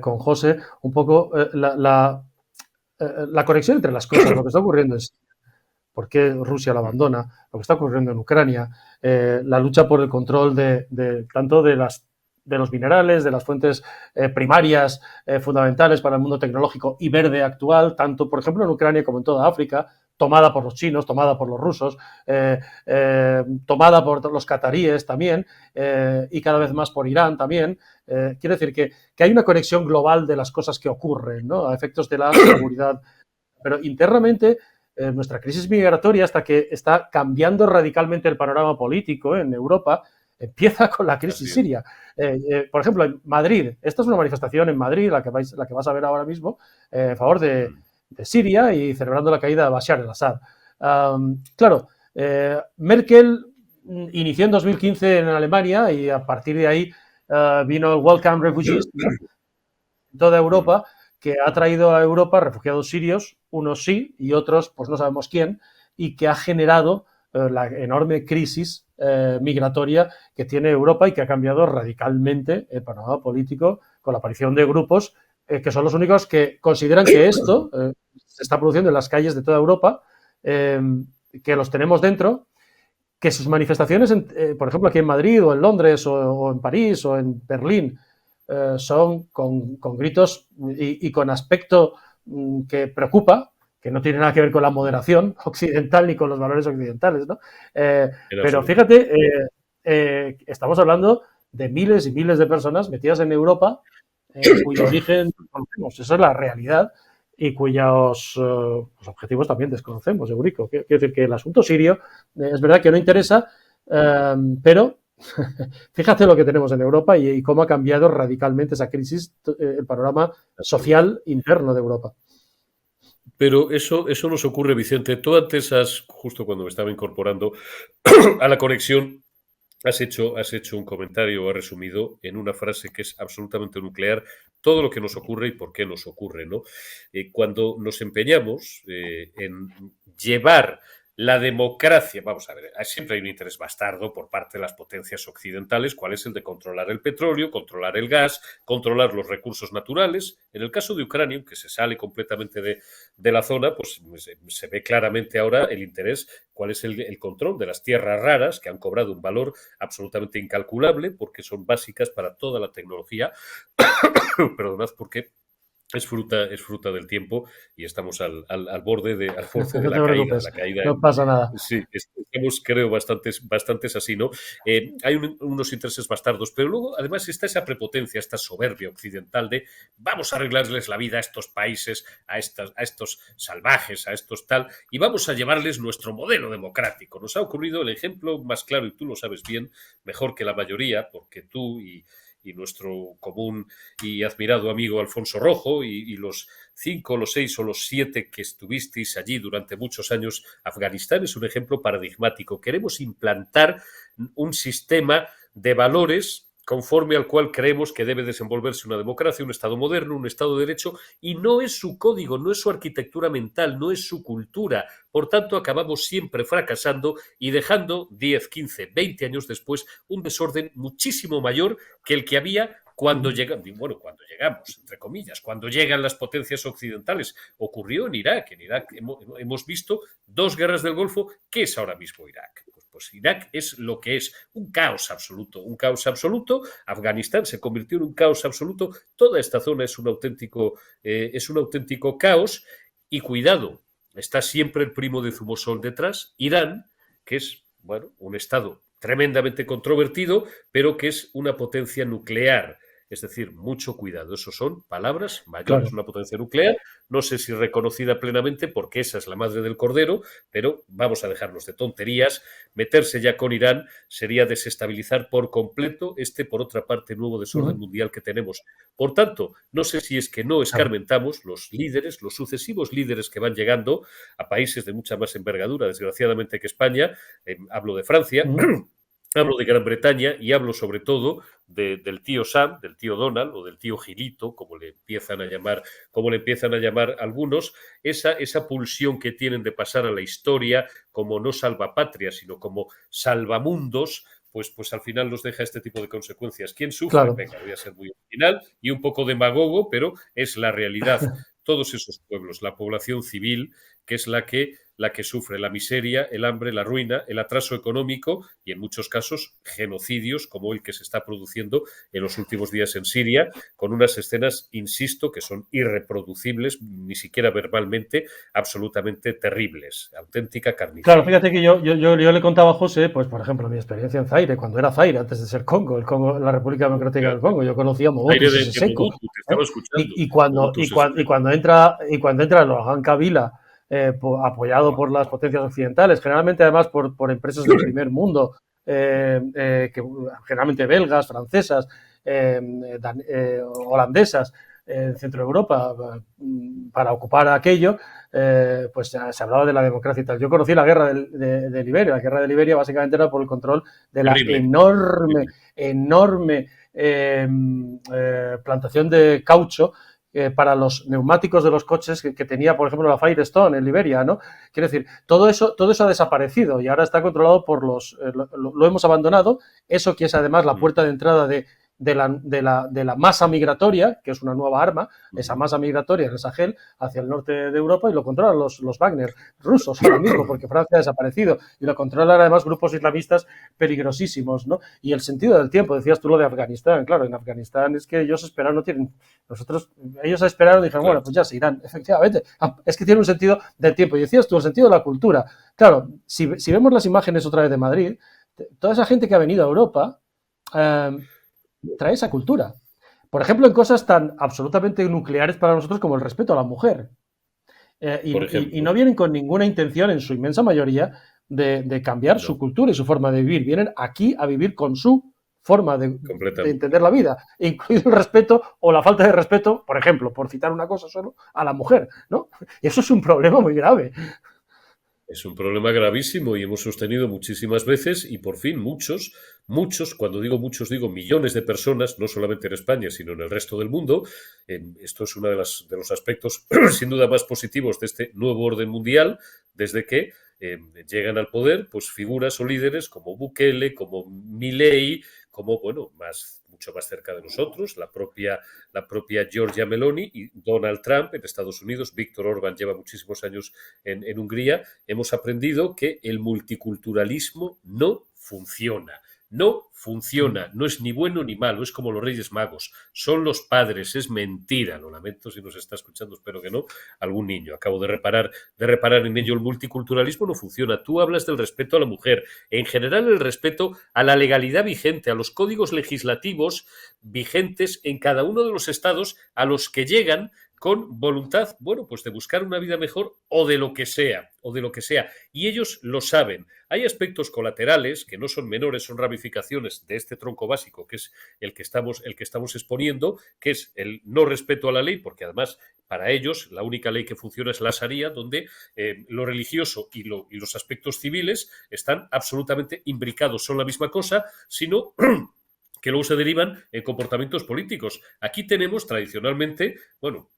con José un poco la conexión entre las cosas, lo que está ocurriendo en Siria, por qué Rusia la abandona, lo que está ocurriendo en Ucrania, la lucha por el control tanto de los minerales, de las fuentes primarias fundamentales para el mundo tecnológico y verde actual, tanto, por ejemplo, en Ucrania como en toda África, tomada por los chinos, tomada por los rusos, tomada por los cataríes también, y cada vez más por Irán también. Quiero decir que hay una conexión global de las cosas que ocurren, ¿no? A efectos de la seguridad. Pero internamente, nuestra crisis migratoria, hasta que está cambiando radicalmente el panorama político en Europa, empieza con la crisis siria. Por ejemplo, en Madrid, esta es una manifestación en Madrid, la que vas a ver ahora mismo, a favor de Siria y celebrando la caída de Bashar al-Assad. Claro, Merkel inició en 2015 en Alemania y a partir de ahí vino el Welcome Refugees en toda Europa, que ha traído a Europa refugiados sirios, unos sí y otros pues no sabemos quién, y que ha generado la enorme crisis migratoria que tiene Europa y que ha cambiado radicalmente el panorama político con la aparición de grupos que son los únicos que consideran que esto se está produciendo en las calles de toda Europa, que los tenemos dentro, que sus manifestaciones, por ejemplo, aquí en Madrid o en Londres o en París o en Berlín, son con gritos y con aspecto que preocupa, que no tiene nada que ver con la moderación occidental ni con los valores occidentales, ¿no? Pero fíjate, estamos hablando de miles y miles de personas metidas en Europa, cuyo origen conocemos, esa es la realidad, y cuyos objetivos también desconocemos, Eurico. Quiero decir que el asunto sirio es verdad que no interesa, pero fíjate lo que tenemos en Europa y cómo ha cambiado radicalmente esa crisis, el panorama social interno de Europa. Pero eso nos ocurre, Vicente. Tú antes justo cuando me estaba incorporando a la conexión, Has hecho un comentario, has resumido en una frase que es absolutamente nuclear todo lo que nos ocurre y por qué nos ocurre, ¿no? Cuando nos empeñamos en llevar la democracia, vamos a ver, siempre hay un interés bastardo por parte de las potencias occidentales, cuál es el de controlar el petróleo, controlar el gas, controlar los recursos naturales. En el caso de Ucrania, que se sale completamente de la zona, pues se ve claramente ahora el interés, cuál es el control de las tierras raras, que han cobrado un valor absolutamente incalculable, porque son básicas para toda la tecnología, perdonad, porque es fruta del tiempo y estamos al borde de No te la caída. preocupes, no pasa nada. Sí, estamos, creo, bastantes así, ¿no? Hay unos intereses bastardos, pero luego, además, está esa prepotencia, esta soberbia occidental de vamos a arreglarles la vida a estos países, a estos salvajes, a estos tal, y vamos a llevarles nuestro modelo democrático. Nos ha ocurrido el ejemplo más claro, y tú lo sabes bien, mejor que la mayoría, porque tú y nuestro común y admirado amigo Alfonso Rojo y los 5, los 6 o los 7 que estuvisteis allí durante muchos años. Afganistán es un ejemplo paradigmático. Queremos implantar un sistema de valores conforme al cual creemos que debe desenvolverse una democracia, un Estado moderno, un Estado de Derecho, y no es su código, no es su arquitectura mental, no es su cultura. Por tanto, acabamos siempre fracasando y dejando 10, 15, 20 años después un desorden muchísimo mayor que el que había cuando llegamos, entre comillas, cuando llegan las potencias occidentales. Ocurrió en Irak. En Irak hemos visto 2 guerras del Golfo. ¿Qué es ahora mismo Irak? Pues Irak es lo que es, un caos absoluto. Afganistán se convirtió en un caos absoluto. Toda esta zona es un auténtico caos. Y cuidado, está siempre el primo de Zumosol detrás, Irán, que es, bueno, un estado tremendamente controvertido, pero que es una potencia nuclear. Es decir, mucho cuidado. Eso son palabras mayores. Claro. Una potencia nuclear, no sé si reconocida plenamente, porque esa es la madre del cordero, pero vamos a dejarnos de tonterías. Meterse ya con Irán sería desestabilizar por completo por otra parte, nuevo desorden mundial que tenemos. Por tanto, no sé si es que no escarmentamos los líderes, los sucesivos líderes que van llegando a países de mucha más envergadura, desgraciadamente, que España. Hablo de Francia, hablo de Gran Bretaña y hablo sobre todo del tío Sam, del tío Donald o del tío Gilito, como le empiezan a llamar algunos, esa pulsión que tienen de pasar a la historia como no salvapatria, sino como salvamundos, pues al final nos deja este tipo de consecuencias. ¿Quién sufre? Claro. Venga, voy a ser muy original y un poco demagogo, pero es la realidad. Todos esos pueblos, la población civil, que es la que sufre la miseria, el hambre, la ruina, el atraso económico y en muchos casos genocidios como el que se está produciendo en los últimos días en Siria, con unas escenas, insisto, que son irreproducibles, ni siquiera verbalmente, absolutamente terribles, auténtica carnicería. Claro, fíjate que yo le contaba a José, pues por ejemplo, mi experiencia en Zaire, cuando era Zaire, antes de ser Congo, la República Democrática del Congo, yo conocía a Mobutu Sese Seko. Te estaba escuchando. Y cuando entra Laurent Kabila, apoyado por las potencias occidentales, generalmente además por empresas del primer mundo, generalmente belgas, francesas, holandesas, en Centro Europa, para ocupar aquello, pues se hablaba de la democracia y tal. Yo conocí la guerra de Liberia. La guerra de Liberia básicamente era por el control de la enorme plantación de caucho para los neumáticos de los coches que tenía, por ejemplo, la Firestone en Liberia, ¿no? Quiero decir, todo eso ha desaparecido y ahora está controlado por lo hemos abandonado. Eso que es además la puerta de entrada de la masa migratoria, que es una nueva arma, esa masa migratoria en el Sahel hacia el norte de Europa, y lo controlan los Wagner rusos ahora mismo, porque Francia ha desaparecido, y lo controlan además grupos islamistas peligrosísimos, ¿no? Y el sentido del tiempo, decías tú lo de Afganistán, claro, en Afganistán es que ellos esperaron, ellos esperaron y dijeron, bueno, pues ya se irán, efectivamente, es que tiene un sentido del tiempo, y decías tú, el sentido de la cultura. Claro, si vemos las imágenes otra vez de Madrid, toda esa gente que ha venido a Europa trae esa cultura. Por ejemplo, en cosas tan absolutamente nucleares para nosotros como el respeto a la mujer. Y no vienen con ninguna intención, en su inmensa mayoría, de cambiar su cultura y su forma de vivir. Vienen aquí a vivir con su forma de entender la vida, incluido el respeto o la falta de respeto, por ejemplo, por citar una cosa solo, a la mujer, ¿no? Y eso es un problema muy grave. Es un problema gravísimo y hemos sostenido muchísimas veces y por fin muchos, cuando digo muchos digo millones de personas, no solamente en España, sino en el resto del mundo. Esto es uno de los aspectos sin duda más positivos de este nuevo orden mundial, desde que llegan al poder pues figuras o líderes como Bukele, como Milei, como, bueno, mucho más cerca de nosotros, la propia Giorgia Meloni y Donald Trump en Estados Unidos. Víctor Orbán lleva muchísimos años en Hungría. Hemos aprendido que el multiculturalismo no funciona. No funciona, no es ni bueno ni malo, es como los Reyes Magos, son los padres, es mentira. Lo lamento si nos está escuchando, espero que no, algún niño. Acabo de reparar en ello. El multiculturalismo no funciona. Tú hablas del respeto a la mujer, en general el respeto a la legalidad vigente, a los códigos legislativos vigentes en cada uno de los estados a los que llegan con voluntad, bueno, pues de buscar una vida mejor o de lo que sea, y ellos lo saben. Hay aspectos colaterales que no son menores, son ramificaciones de este tronco básico, que es el que estamos exponiendo, que es el no respeto a la ley, porque además para ellos la única ley que funciona es la Sharia, donde lo religioso y los aspectos civiles están absolutamente imbricados, son la misma cosa, sino que luego se derivan en comportamientos políticos. Aquí tenemos tradicionalmente, bueno,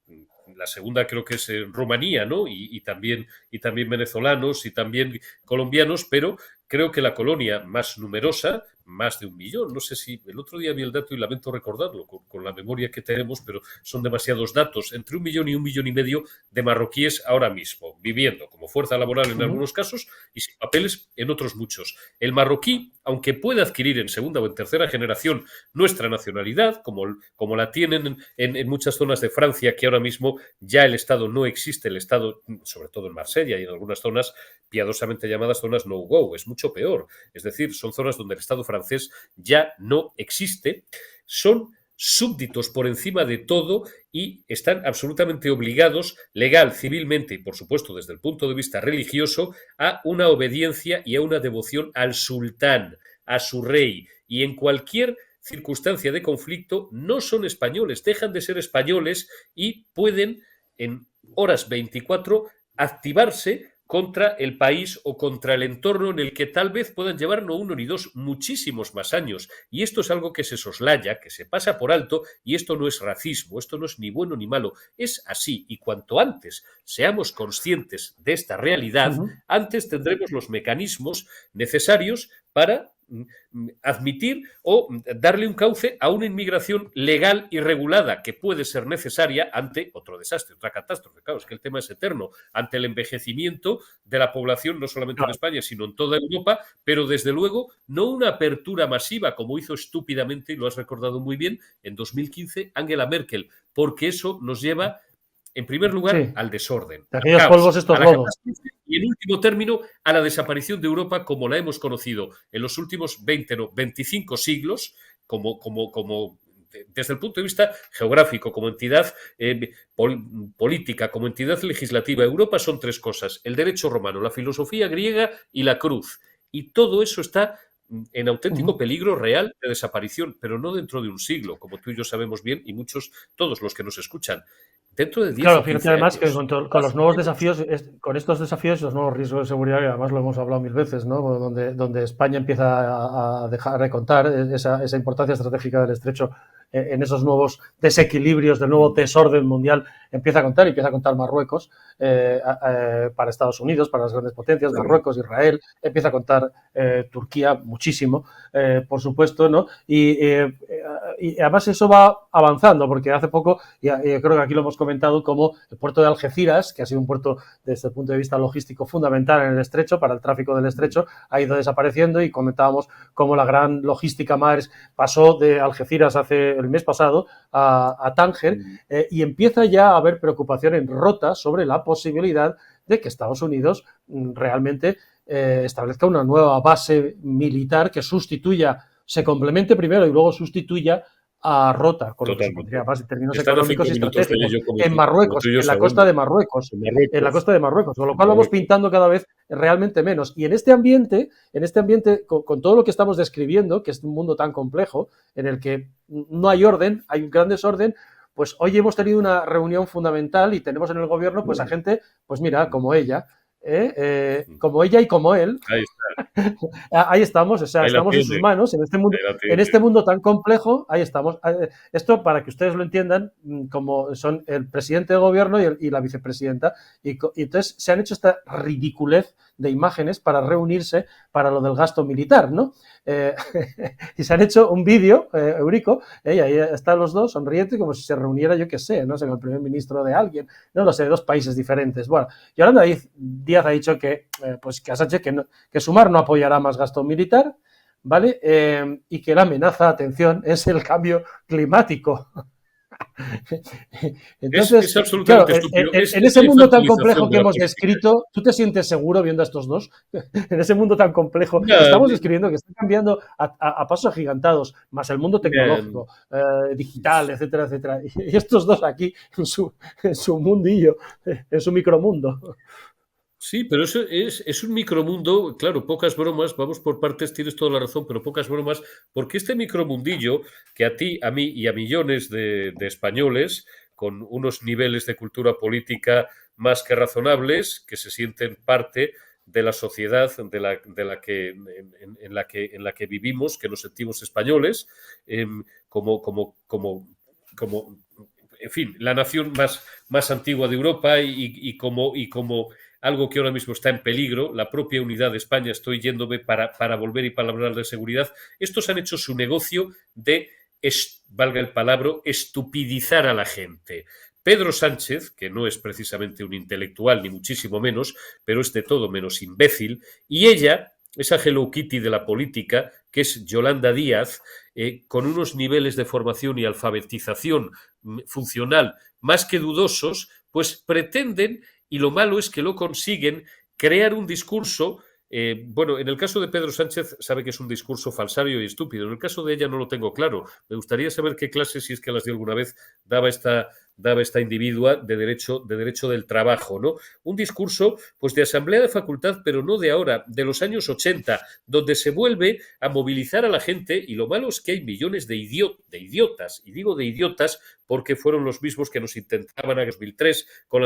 la segunda creo que es Rumanía, ¿no? Y también venezolanos y también colombianos, pero creo que la colonia más numerosa, más de 1 millón, no sé si el otro día vi el dato y lamento recordarlo con la memoria que tenemos, pero son demasiados datos, entre 1 millón y 1,5 millones de marroquíes ahora mismo, viviendo como fuerza laboral en algunos casos y sin papeles en otros muchos. El marroquí, aunque puede adquirir en segunda o en tercera generación nuestra nacionalidad, como la tienen en muchas zonas de Francia, que ahora mismo ya el Estado no existe, el Estado, sobre todo en Marsella y en algunas zonas piadosamente llamadas zonas no-go, es mucho peor. Es decir, son zonas donde el Estado francés ya no existe, son súbditos por encima de todo y están absolutamente obligados, legal, civilmente y, por supuesto, desde el punto de vista religioso, a una obediencia y a una devoción al sultán, a su rey. Y en cualquier circunstancia de conflicto no son españoles, dejan de ser españoles y pueden, en horas 24, activarse contra el país o contra el entorno en el que tal vez puedan llevar no 1 ni 2, muchísimos más años. Y esto es algo que se soslaya, que se pasa por alto, y esto no es racismo, esto no es ni bueno ni malo, es así. Y cuanto antes seamos conscientes de esta realidad, antes tendremos los mecanismos necesarios para admitir o darle un cauce a una inmigración legal y regulada que puede ser necesaria ante otro desastre, otra catástrofe. Claro, es que el tema es eterno, ante el envejecimiento de la población, no solamente en España, sino en toda Europa, pero desde luego no una apertura masiva como hizo estúpidamente, y lo has recordado muy bien, en 2015 Angela Merkel, porque eso nos lleva, en primer lugar, al desorden. De aquellos polvos estos lodos. Y en último término, a la desaparición de Europa como la hemos conocido en los últimos 25 siglos, como desde el punto de vista geográfico, como entidad política, como entidad legislativa. Europa son 3 cosas: el derecho romano, la filosofía griega y la cruz. Y todo eso está en auténtico peligro real de desaparición, pero no dentro de un siglo, como tú y yo sabemos bien, y todos los que nos escuchan. Dentro de 10 claro, o 15 fíjate además años, que con los nuevos desafíos, con estos desafíos, los nuevos riesgos de seguridad, que además lo hemos hablado 1000 veces, ¿no? Donde España empieza a dejar de contar esa importancia estratégica del estrecho en esos nuevos desequilibrios, del nuevo desorden mundial, empieza a contar Marruecos para Estados Unidos, para las grandes potencias, Marruecos, Israel, empieza a contar Turquía muchísimo, por supuesto, ¿no? Y además eso va avanzando, porque hace poco, y creo que aquí lo hemos comentado, como el puerto de Algeciras, que ha sido un puerto desde el punto de vista logístico fundamental en el estrecho, para el tráfico del estrecho, ha ido desapareciendo, y comentábamos cómo la gran logística Maersk pasó de Algeciras el mes pasado a Tánger, y empieza ya a haber preocupación en Rota sobre la posibilidad de que Estados Unidos realmente establezca una nueva base militar que se complemente primero y luego sustituya a Rota, con lo que supondría más en términos económicos y estratégicos, en Marruecos, en la costa de Marruecos, con lo cual vamos pintando cada vez realmente menos. Y en este ambiente, con todo lo que estamos describiendo, que es un mundo tan complejo, en el que no hay orden, hay un gran desorden, pues hoy hemos tenido una reunión fundamental y tenemos en el gobierno pues a gente, pues mira, como ella, como ella y como él. Ahí está. Ahí estamos, o sea, Ahí la estamos en sus tiene. manos, Ahí la en este tiene. mundo tan complejo, ahí estamos. Esto, para que ustedes lo entiendan, como son el presidente de gobierno y la vicepresidenta, y entonces se han hecho esta ridiculez de imágenes para reunirse para lo del gasto militar, ¿no? Y se han hecho un vídeo, Eurico, ahí están los dos sonrientes como si se reuniera, yo qué sé, no sé, el primer ministro de alguien, no lo sé, de dos países diferentes. Bueno, Yolanda Díaz ha dicho que, pues que a Sánchez que Sumar no apoyará más gasto militar, ¿vale? Y que la amenaza, atención, es el cambio climático. Entonces, Es claro, absolutamente estúpido. en Es ese la mundo tan infantilización complejo de que la hemos política. descrito, ¿tú te sientes seguro viendo a estos dos? En ese mundo tan complejo que No, estamos describiendo, que está cambiando a pasos agigantados, más el mundo no, tecnológico, digital, etcétera, etcétera. Y estos dos aquí en su mundillo, en su micromundo. sí, pero eso es un micromundo, claro, pocas bromas, vamos por partes, tienes toda la razón, pero pocas bromas, porque este micromundillo que a ti, a mí y a millones de españoles, con unos niveles de cultura política más que razonables, que se sienten parte de la sociedad en la que vivimos, que nos sentimos españoles, eh, como, como, como, como, en fin, la nación más antigua de Europa y como algo que ahora mismo está en peligro, la propia unidad de España, estoy yéndome para volver y para hablar de seguridad, estos han hecho su negocio de, valga el palabra, estupidizar a la gente. Pedro Sánchez, que no es precisamente un intelectual, ni muchísimo menos, pero es de todo menos imbécil, y ella, esa Hello Kitty de la política, que es Yolanda Díaz, con unos niveles de formación y alfabetización funcional más que dudosos, pues pretenden, y lo malo es que lo consiguen, crear un discurso. Bueno, en el caso de Pedro Sánchez sabe que es un discurso falsario y estúpido. En el caso de ella no lo tengo claro. Me gustaría saber qué clases, si es que las dio alguna vez, daba esta individua de derecho del trabajo, ¿no? Un discurso, pues, de asamblea de facultad, pero no de ahora, de los años 80, donde se vuelve a movilizar a la gente, y lo malo es que hay millones de idiotas, y digo de idiotas porque fueron los mismos que nos intentaban en 2003 con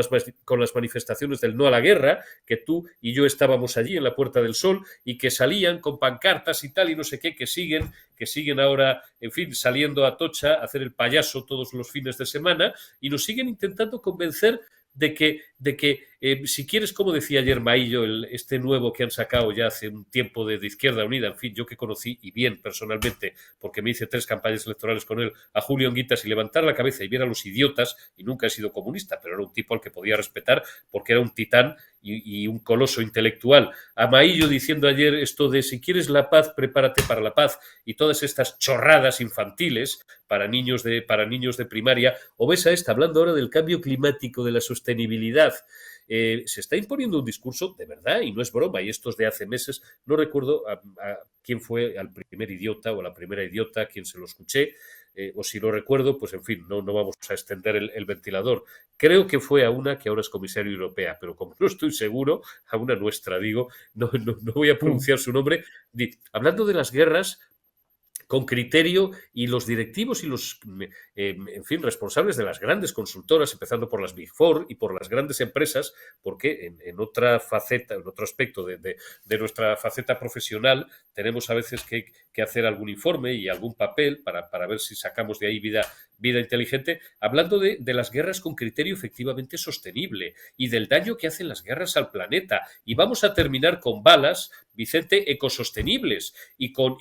las manifestaciones del no a la guerra, que tú y yo estábamos allí en la Puerta del Sol y que salían con pancartas y tal y no sé qué, que siguen ahora, en fin, saliendo a Tocha a hacer el payaso todos los fines de semana y nos siguen intentando convencer de que si quieres, como decía ayer Maillo, este nuevo que han sacado ya hace un tiempo de Izquierda Unida, en fin, yo que conocí y bien personalmente, porque me hice 3 campañas electorales con él, a Julio Anguitas, y levantar la cabeza y ver a los idiotas, y nunca he sido comunista, pero era un tipo al que podía respetar porque era un titán y un coloso intelectual. A Maillo diciendo ayer esto de si quieres la paz, prepárate para la paz, y todas estas chorradas infantiles para niños de primaria, o ves a esta hablando ahora del cambio climático, de la sostenibilidad. Se está imponiendo un discurso de verdad y no es broma, y estos de hace meses, no recuerdo a quién fue al primer idiota o a la primera idiota a quien se lo escuché, o si lo recuerdo, pues en fin, no vamos a extender el ventilador. Creo que fue a una que ahora es comisaria europea, pero como no estoy seguro, a una nuestra digo, no voy a pronunciar su nombre, hablando de las guerras con criterio, y los directivos y los, en fin, responsables de las grandes consultoras, empezando por las Big Four y por las grandes empresas, porque en otra faceta, en otro aspecto de nuestra faceta profesional, tenemos a veces que hacer algún informe y algún papel para ver si sacamos de ahí vida inteligente, hablando de las guerras con criterio efectivamente sostenible y del daño que hacen las guerras al planeta. Y vamos a terminar con balas, Vicente, ecosostenibles y con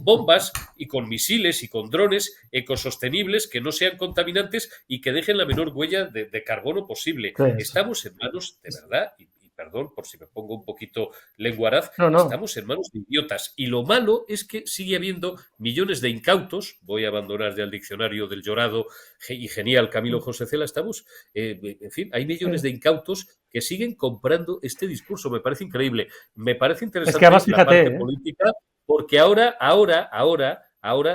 bombas y con misiles y con drones ecosostenibles que no sean contaminantes y que dejen la menor huella de carbono posible. Estamos en manos, de verdad, y perdón por si me pongo un poquito lenguaraz, estamos en manos de idiotas. Y lo malo es que sigue habiendo millones de incautos, voy a abandonar ya el diccionario del llorado y genial Camilo José Cela, estamos, en fin, hay millones de incautos que siguen comprando este discurso. Me parece increíble. Me parece interesante, es que además, fíjate, la parte política, porque ahora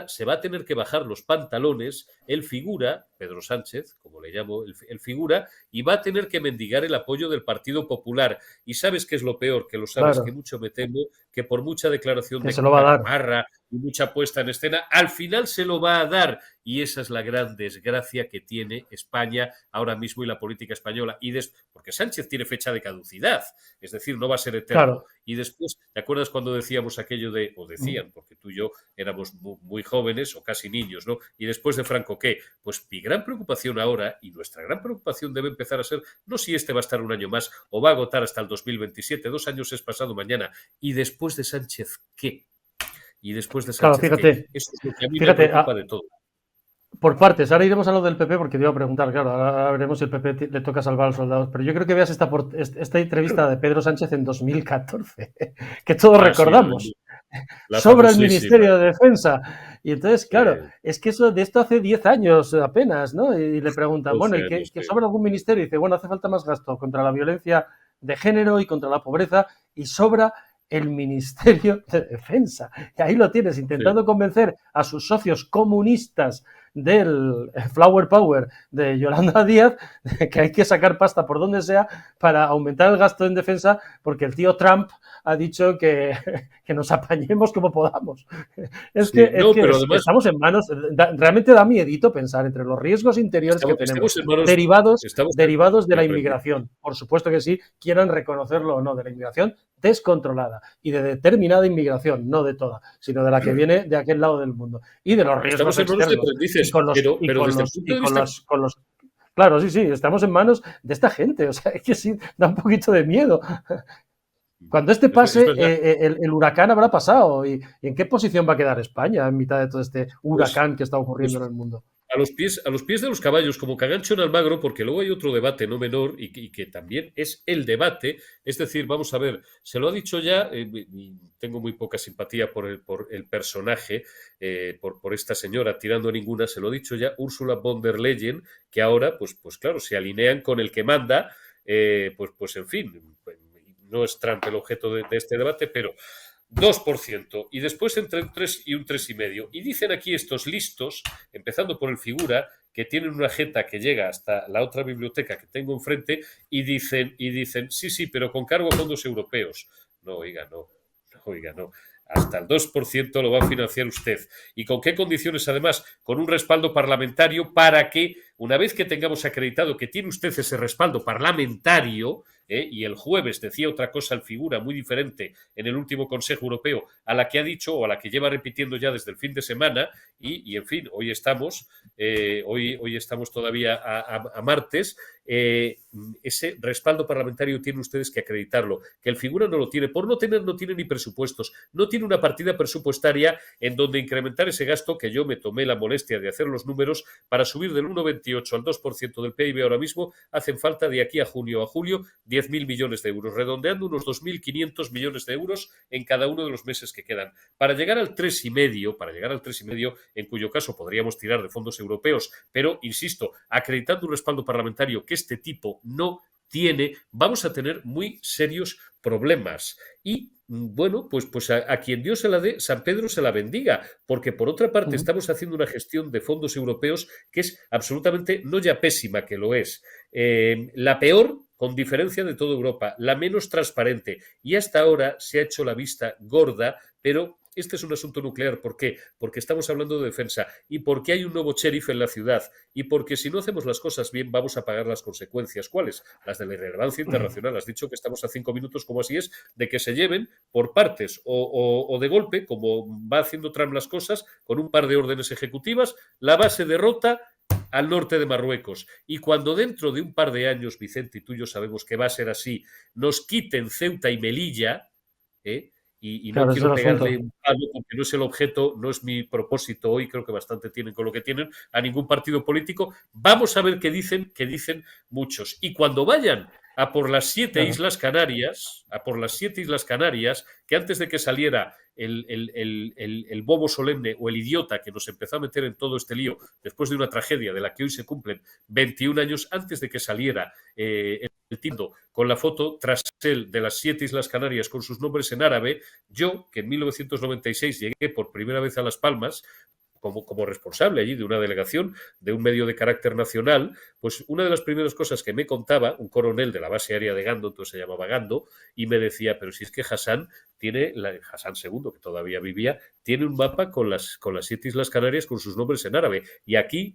se va a tener que bajar los pantalones el figura Pedro Sánchez, como le llamo, el figura, y va a tener que mendigar el apoyo del Partido Popular. Y ¿sabes qué es lo peor? Que lo sabes, Claro, que mucho me temo, que por mucha declaración que de se lo va a dar. camarra y mucha puesta en escena, al final se lo va a dar. Y esa es la gran desgracia que tiene España ahora mismo y la política española. Porque Sánchez tiene fecha de caducidad, es decir, no va a ser eterno. Claro. Y después, ¿te acuerdas cuando decíamos aquello de, o decían, porque tú y yo éramos muy jóvenes o casi niños, ¿no? Y después de Franco, ¿qué? Pues mi gran preocupación ahora, y nuestra gran preocupación debe empezar a ser, no si este va a estar un año más o va a agotar hasta el 2027, 2 años es pasado mañana, y después de Sánchez, ¿qué? Y después de Claro, Sánchez, ¿qué? fíjate, Eso es lo que a mí me fíjate, preocupa de todo. por partes. Ahora iremos a lo del PP porque te iba a preguntar, claro, ahora veremos si el PP le toca salvar a los soldados. Pero yo creo que veas esta entrevista de Pedro Sánchez en 2014, que todos recordamos. Sí, la Sobra el famosísima. Ministerio de Defensa. Y entonces, claro, Sí. es que de esto hace 10 años apenas, ¿no? Y le preguntan, bueno, ¿y años, que sí. sobra algún ministerio? Y dice, bueno, hace falta más gasto contra la violencia de género y contra la pobreza y sobra el Ministerio de Defensa. Y ahí lo tienes, intentando convencer a sus socios comunistas del Flower Power de Yolanda Díaz de que hay que sacar pasta por donde sea para aumentar el gasto en defensa porque el tío Trump ha dicho que nos apañemos como podamos. Es que pero además, estamos en manos, realmente da miedito pensar entre los riesgos interiores que tenemos, en manos, derivados de la inmigración. Por supuesto que sí, quieran reconocerlo o no, de la inmigración descontrolada y de determinada inmigración, no de toda, sino de la que viene de aquel lado del mundo. Y de los riesgos externos. Claro, sí, estamos en manos de esta gente. O sea, es que sí, da un poquito de miedo. Cuando pase, el huracán habrá pasado. ¿Y en qué posición va a quedar España en mitad de todo este huracán que está ocurriendo en el mundo? A los pies de los caballos, como Cagancho en Almagro, porque luego hay otro debate no menor y que también es el debate. Es decir, vamos a ver, se lo ha dicho ya, y tengo muy poca simpatía por el personaje, por esta señora tirando a ninguna, se lo ha dicho ya Ursula von der Leyen, que ahora, pues claro, se alinean con el que manda, pues en fin, no es Trump el objeto de este debate, pero 2%, y después entre un 3 y un 3,5%. Y dicen aquí estos listos, empezando por el figura, que tienen una jeta que llega hasta la otra biblioteca que tengo enfrente, y dicen, sí, pero con cargo a fondos europeos. No, oiga, no. Hasta el 2% lo va a financiar usted. ¿Y con qué condiciones, además? Con un respaldo parlamentario para que, una vez que tengamos acreditado que tiene usted ese respaldo parlamentario, y el jueves decía otra cosa el figura muy diferente en el último Consejo Europeo a la que ha dicho o a la que lleva repitiendo ya desde el fin de semana, y en fin, hoy estamos todavía a martes, ese respaldo parlamentario tienen ustedes que acreditarlo, que el figura no lo tiene, por no tiene ni presupuestos, no tiene una partida presupuestaria en donde incrementar ese gasto, que yo me tomé la molestia de hacer los números, para subir del 1,28 al 2% del PIB ahora mismo, hacen falta de aquí a junio a julio 10.000 millones de euros, redondeando unos 2.500 millones de euros en cada uno de los meses que quedan. Para llegar al 3,5, en cuyo caso podríamos tirar de fondos europeos, pero, insisto, acreditando un respaldo parlamentario que este tipo no tiene, vamos a tener muy serios problemas. Y bueno, pues a quien Dios se la dé, San Pedro se la bendiga, porque por otra parte estamos haciendo una gestión de fondos europeos que es absolutamente, no ya pésima, que lo es, la peor con diferencia de toda Europa, la menos transparente, y hasta ahora se ha hecho la vista gorda, pero este es un asunto nuclear. ¿Por qué? Porque estamos hablando de defensa y porque hay un nuevo sheriff en la ciudad y porque si no hacemos las cosas bien vamos a pagar las consecuencias. ¿Cuáles? Las de la irrelevancia internacional. Has dicho que estamos a 5 minutos, como así es, de que se lleven por partes o de golpe, como va haciendo Trump las cosas, con un par de órdenes ejecutivas, la base derrota al norte de Marruecos. Y cuando dentro de un par de años, Vicente y tú y yo sabemos que va a ser así, nos quiten Ceuta y Melilla, y no quiero pegarle un palo porque no es el objeto, no es mi propósito hoy, creo que bastante tienen con lo que tienen, a ningún partido político. Vamos a ver qué dicen muchos. Y cuando vayan a por las 7 Islas Canarias, que antes de que saliera el bobo solemne o el idiota que nos empezó a meter en todo este lío después de una tragedia de la que hoy se cumplen 21 años, antes de que saliera el título con la foto tras él de las 7 Islas Canarias con sus nombres en árabe, yo, que en 1996 llegué por primera vez a Las Palmas, como responsable allí de una delegación de un medio de carácter nacional, pues una de las primeras cosas que me contaba un coronel de la base aérea de Gando, entonces se llamaba Gando, y me decía, pero si es que Hassan tiene, Hassan II, que todavía vivía, tiene un mapa con las 7 Islas Canarias con sus nombres en árabe. Y aquí,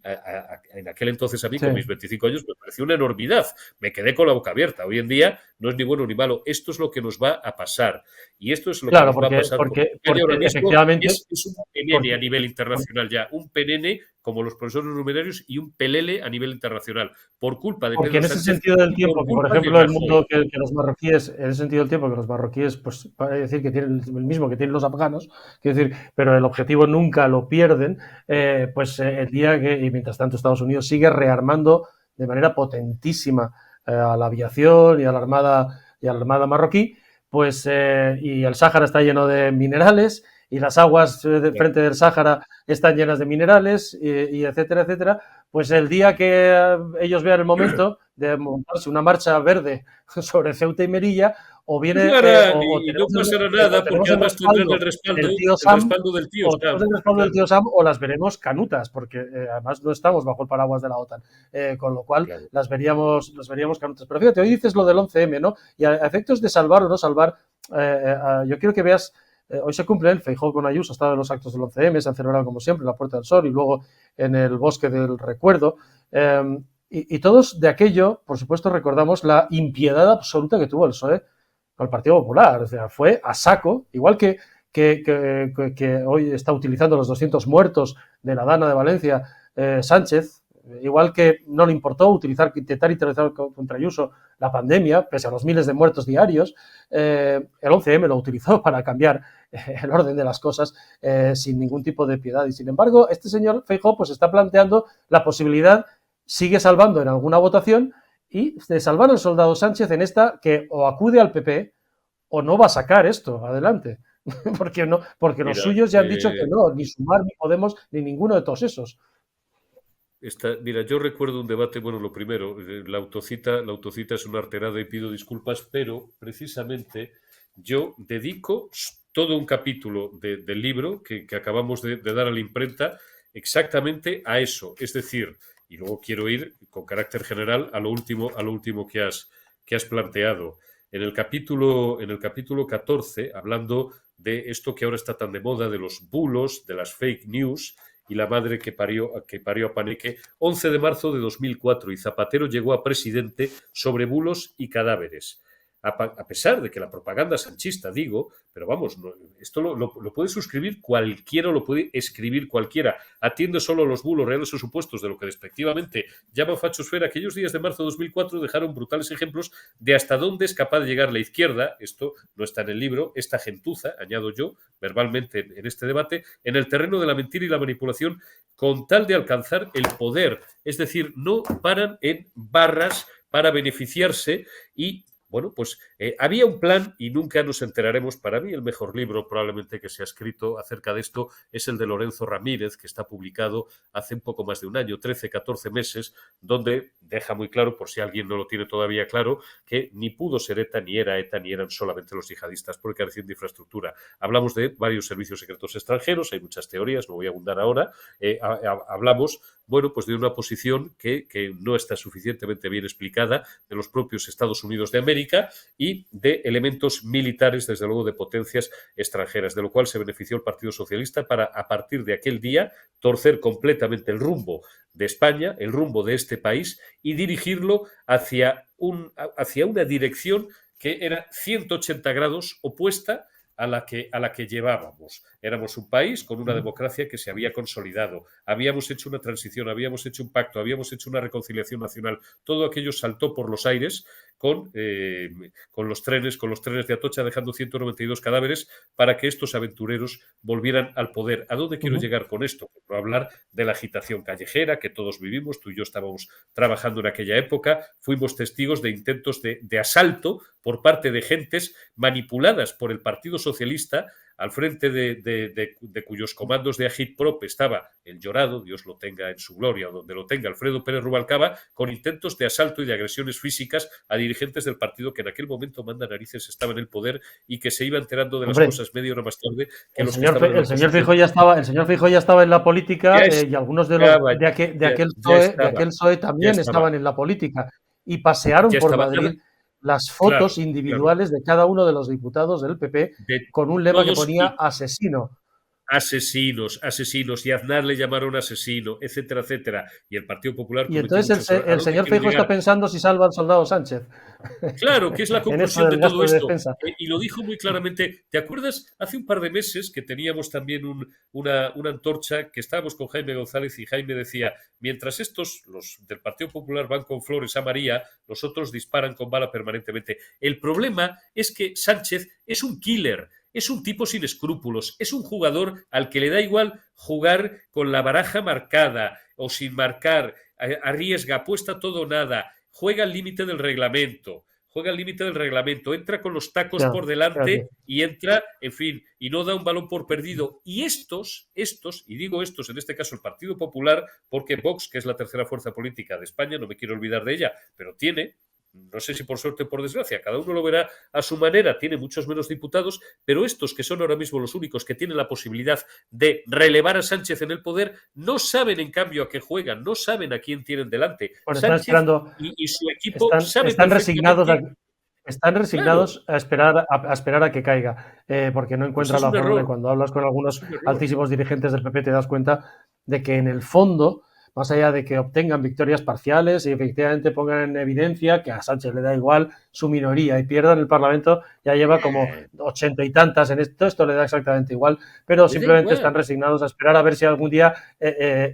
en aquel entonces a mí, con mis 25 años, me pareció una enormidad. Me quedé con la boca abierta. Hoy en día no es ni bueno ni malo. Esto es lo que nos va a pasar. Y esto es lo que nos va a pasar. Porque ahora mismo efectivamente es un penene a nivel internacional ya. Un penene como los profesores numerarios y un pelele a nivel internacional. Por culpa de Porque Pedro en ese Sánchez, sentido del tiempo, por ejemplo, el mundo que los marroquíes, en ese sentido del tiempo que los marroquíes, pues para decir que tienen el mismo que tienen los afganos, quiero decir, pero el objetivo nunca lo pierden, el día que, y mientras tanto Estados Unidos sigue rearmando de manera potentísima a la aviación y a la armada marroquí, pues y el Sáhara está lleno de minerales y las aguas de frente del Sáhara están llenas de minerales y etcétera, etcétera, pues el día que ellos vean el momento de montarse una marcha verde sobre Ceuta y Melilla, o viene y no pasará nada porque además tendrán el respaldo del tío o tenemos el respaldo del tío Sam, o las veremos canutas, porque además no estamos bajo el paraguas de la OTAN, con lo cual las veríamos canutas. Pero fíjate, hoy dices lo del 11M, ¿no? Y a efectos de salvar o no salvar, yo quiero que veas. Hoy se cumplen, Feijóo con Ayuso ha estado en los actos del 11M, se han celebrado como siempre en la Puerta del Sol y luego en el Bosque del Recuerdo. Y todos de aquello, por supuesto, recordamos la impiedad absoluta que tuvo el PSOE con el Partido Popular. O sea, fue a saco, igual que hoy está utilizando los 200 muertos de la Dana de Valencia, Sánchez, igual que no le importó intentar intervenir contra Ayuso la pandemia, pese a los miles de muertos diarios, el 11M lo utilizó para cambiar el orden de las cosas sin ningún tipo de piedad. Y sin embargo, este señor Feijóo pues está planteando la posibilidad, sigue salvando en alguna votación, y de salvar al soldado Sánchez en esta que o acude al PP o no va a sacar esto adelante. porque los suyos ya han dicho que no, ni Sumar, ni Podemos, ni ninguno de todos esos. Mira, yo recuerdo un debate, bueno, lo primero, la autocita es una arterada y pido disculpas, pero precisamente yo dedico todo un capítulo del libro que acabamos de dar a la imprenta exactamente a eso. Es decir, y luego quiero ir con carácter general a lo último que has planteado. En el capítulo 14, hablando de esto que ahora está tan de moda, de los bulos, de las fake news, y la madre que parió a Paneque, 11 de marzo de 2004, y Zapatero llegó a presidente sobre bulos y cadáveres. A pesar de que la propaganda sanchista, digo, pero vamos, esto lo puede suscribir cualquiera, lo puede escribir cualquiera, atiende solo a los bulos reales o supuestos de lo que despectivamente llama fachosfera. Aquellos días de marzo de 2004 dejaron brutales ejemplos de hasta dónde es capaz de llegar la izquierda, esto no está en el libro, esta gentuza, añado yo, verbalmente en este debate, en el terreno de la mentira y la manipulación con tal de alcanzar el poder. Es decir, no paran en barras para beneficiarse y bueno, pues había un plan y nunca nos enteraremos. Para mí el mejor libro probablemente que se ha escrito acerca de esto es el de Lorenzo Ramírez, que está publicado hace un poco más de un año, 13, 14 meses, donde deja muy claro, por si alguien no lo tiene todavía claro, que ni pudo ser ETA, ni era ETA, ni eran solamente los yihadistas por carecían de infraestructura. Hablamos de varios servicios secretos extranjeros, hay muchas teorías, no voy a abundar ahora. Hablamos, bueno, pues de una posición que no está suficientemente bien explicada de los propios Estados Unidos de América y de elementos militares, desde luego de potencias extranjeras, de lo cual se benefició el Partido Socialista para, a partir de aquel día, torcer completamente el rumbo de España, el rumbo de este país y dirigirlo hacia una dirección que era 180 grados opuesta a la que llevábamos. Éramos un país con una democracia que se había consolidado, habíamos hecho una transición, habíamos hecho un pacto, habíamos hecho una reconciliación nacional. Todo aquello saltó por los aires con los trenes de Atocha, dejando 192 cadáveres para que estos aventureros volvieran al poder. ¿A dónde quiero llegar con esto? Quiero hablar de la agitación callejera que todos vivimos, tú y yo estábamos trabajando en aquella época, fuimos testigos de intentos de asalto por parte de gentes manipuladas por el Partido Socialista al frente de cuyos comandos de Agitprop estaba el llorado, Dios lo tenga en su gloria, donde lo tenga, Alfredo Pérez Rubalcaba, con intentos de asalto y de agresiones físicas a dirigentes del partido que en aquel momento manda narices estaba en el poder y que se iba enterando de las cosas media hora más tarde que los que estaban en la el señor Feijóo ya estaba en la política y algunos de aquel PSOE también estaban en la política y pasearon por Madrid las fotos individuales de cada uno de los diputados del PP con un lema que ponía asesino. Asesinos, y a Aznar le llamaron asesino, etcétera, etcétera. Y el Partido Popular... Y entonces el señor Feijóo está pensando si salva al soldado Sánchez. Claro, que es la conclusión de todo esto. Y lo dijo muy claramente. ¿Te acuerdas? Hace un par de meses que teníamos también una antorcha, que estábamos con Jaime González y Jaime decía, mientras estos, los del Partido Popular, van con flores a María, los otros disparan con bala permanentemente. El problema es que Sánchez es un killer. Es un tipo sin escrúpulos, es un jugador al que le da igual jugar con la baraja marcada o sin marcar, arriesga, apuesta todo o nada, juega al límite del reglamento, entra con los tacos por delante y entra, en fin, y no da un balón por perdido. Y estos, y digo estos, en este caso el Partido Popular, porque Vox, que es la tercera fuerza política de España, no me quiero olvidar de ella, pero tiene... No sé si por suerte o por desgracia, cada uno lo verá a su manera, tiene muchos menos diputados, pero estos que son ahora mismo los únicos que tienen la posibilidad de relevar a Sánchez en el poder, no saben en cambio a qué juegan, no saben a quién tienen delante. Bueno, Sánchez y su equipo están resignados a esperar a que caiga, porque no encuentran la forma. Cuando hablas con algunos altísimos dirigentes del PP te das cuenta de que en el fondo, más allá de que obtengan victorias parciales y efectivamente pongan en evidencia que a Sánchez le da igual su minoría y pierdan el Parlamento, ya lleva como 80 y tantas en esto le da exactamente igual, pero simplemente están resignados a esperar a ver si algún día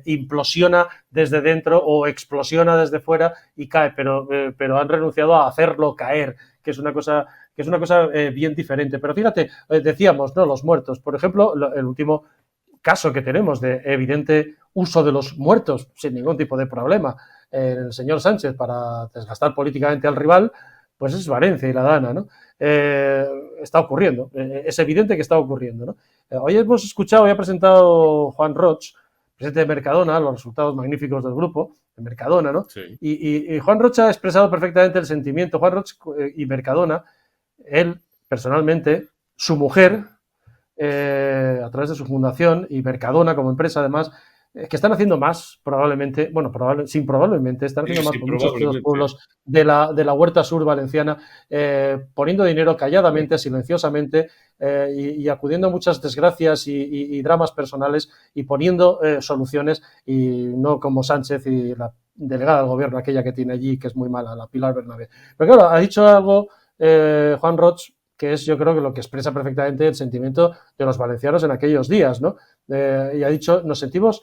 implosiona desde dentro o explosiona desde fuera y cae, pero han renunciado a hacerlo caer, que es una cosa bien diferente. Pero fíjate, decíamos, ¿no? Los muertos, por ejemplo, el último caso que tenemos de evidente uso de los muertos sin ningún tipo de problema el señor Sánchez para desgastar políticamente al rival, pues es Valencia y la Dana, ¿no? Está ocurriendo, es evidente que está ocurriendo, ¿no? Hoy ha presentado Juan Roch, presidente de Mercadona, los resultados magníficos del grupo, de Mercadona, ¿no? Sí. Y Juan Roch ha expresado perfectamente el sentimiento. Juan Roch y Mercadona, él personalmente, su mujer, a través de su fundación y Mercadona como empresa además, que están haciendo más probablemente, probablemente están haciendo más por muchos de los pueblos de la huerta sur valenciana, poniendo dinero calladamente, silenciosamente y acudiendo a muchas desgracias y dramas personales y poniendo soluciones, y no como Sánchez y la delegada del gobierno, aquella que tiene allí, que es muy mala, la Pilar Bernabé. Pero claro, ha dicho algo Juan Roch, que es, yo creo, que lo que expresa perfectamente el sentimiento de los valencianos en aquellos días, ¿no? Y ha dicho, nos sentimos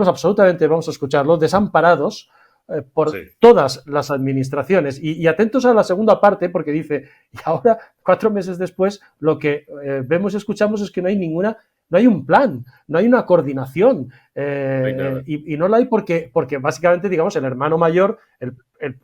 absolutamente, vamos a escucharlo, desamparados por todas las administraciones. Y atentos a la segunda parte, porque dice, y ahora, 4 meses después, lo que vemos y escuchamos es que no hay un plan, no hay una coordinación, y no la hay porque básicamente, digamos, el hermano mayor,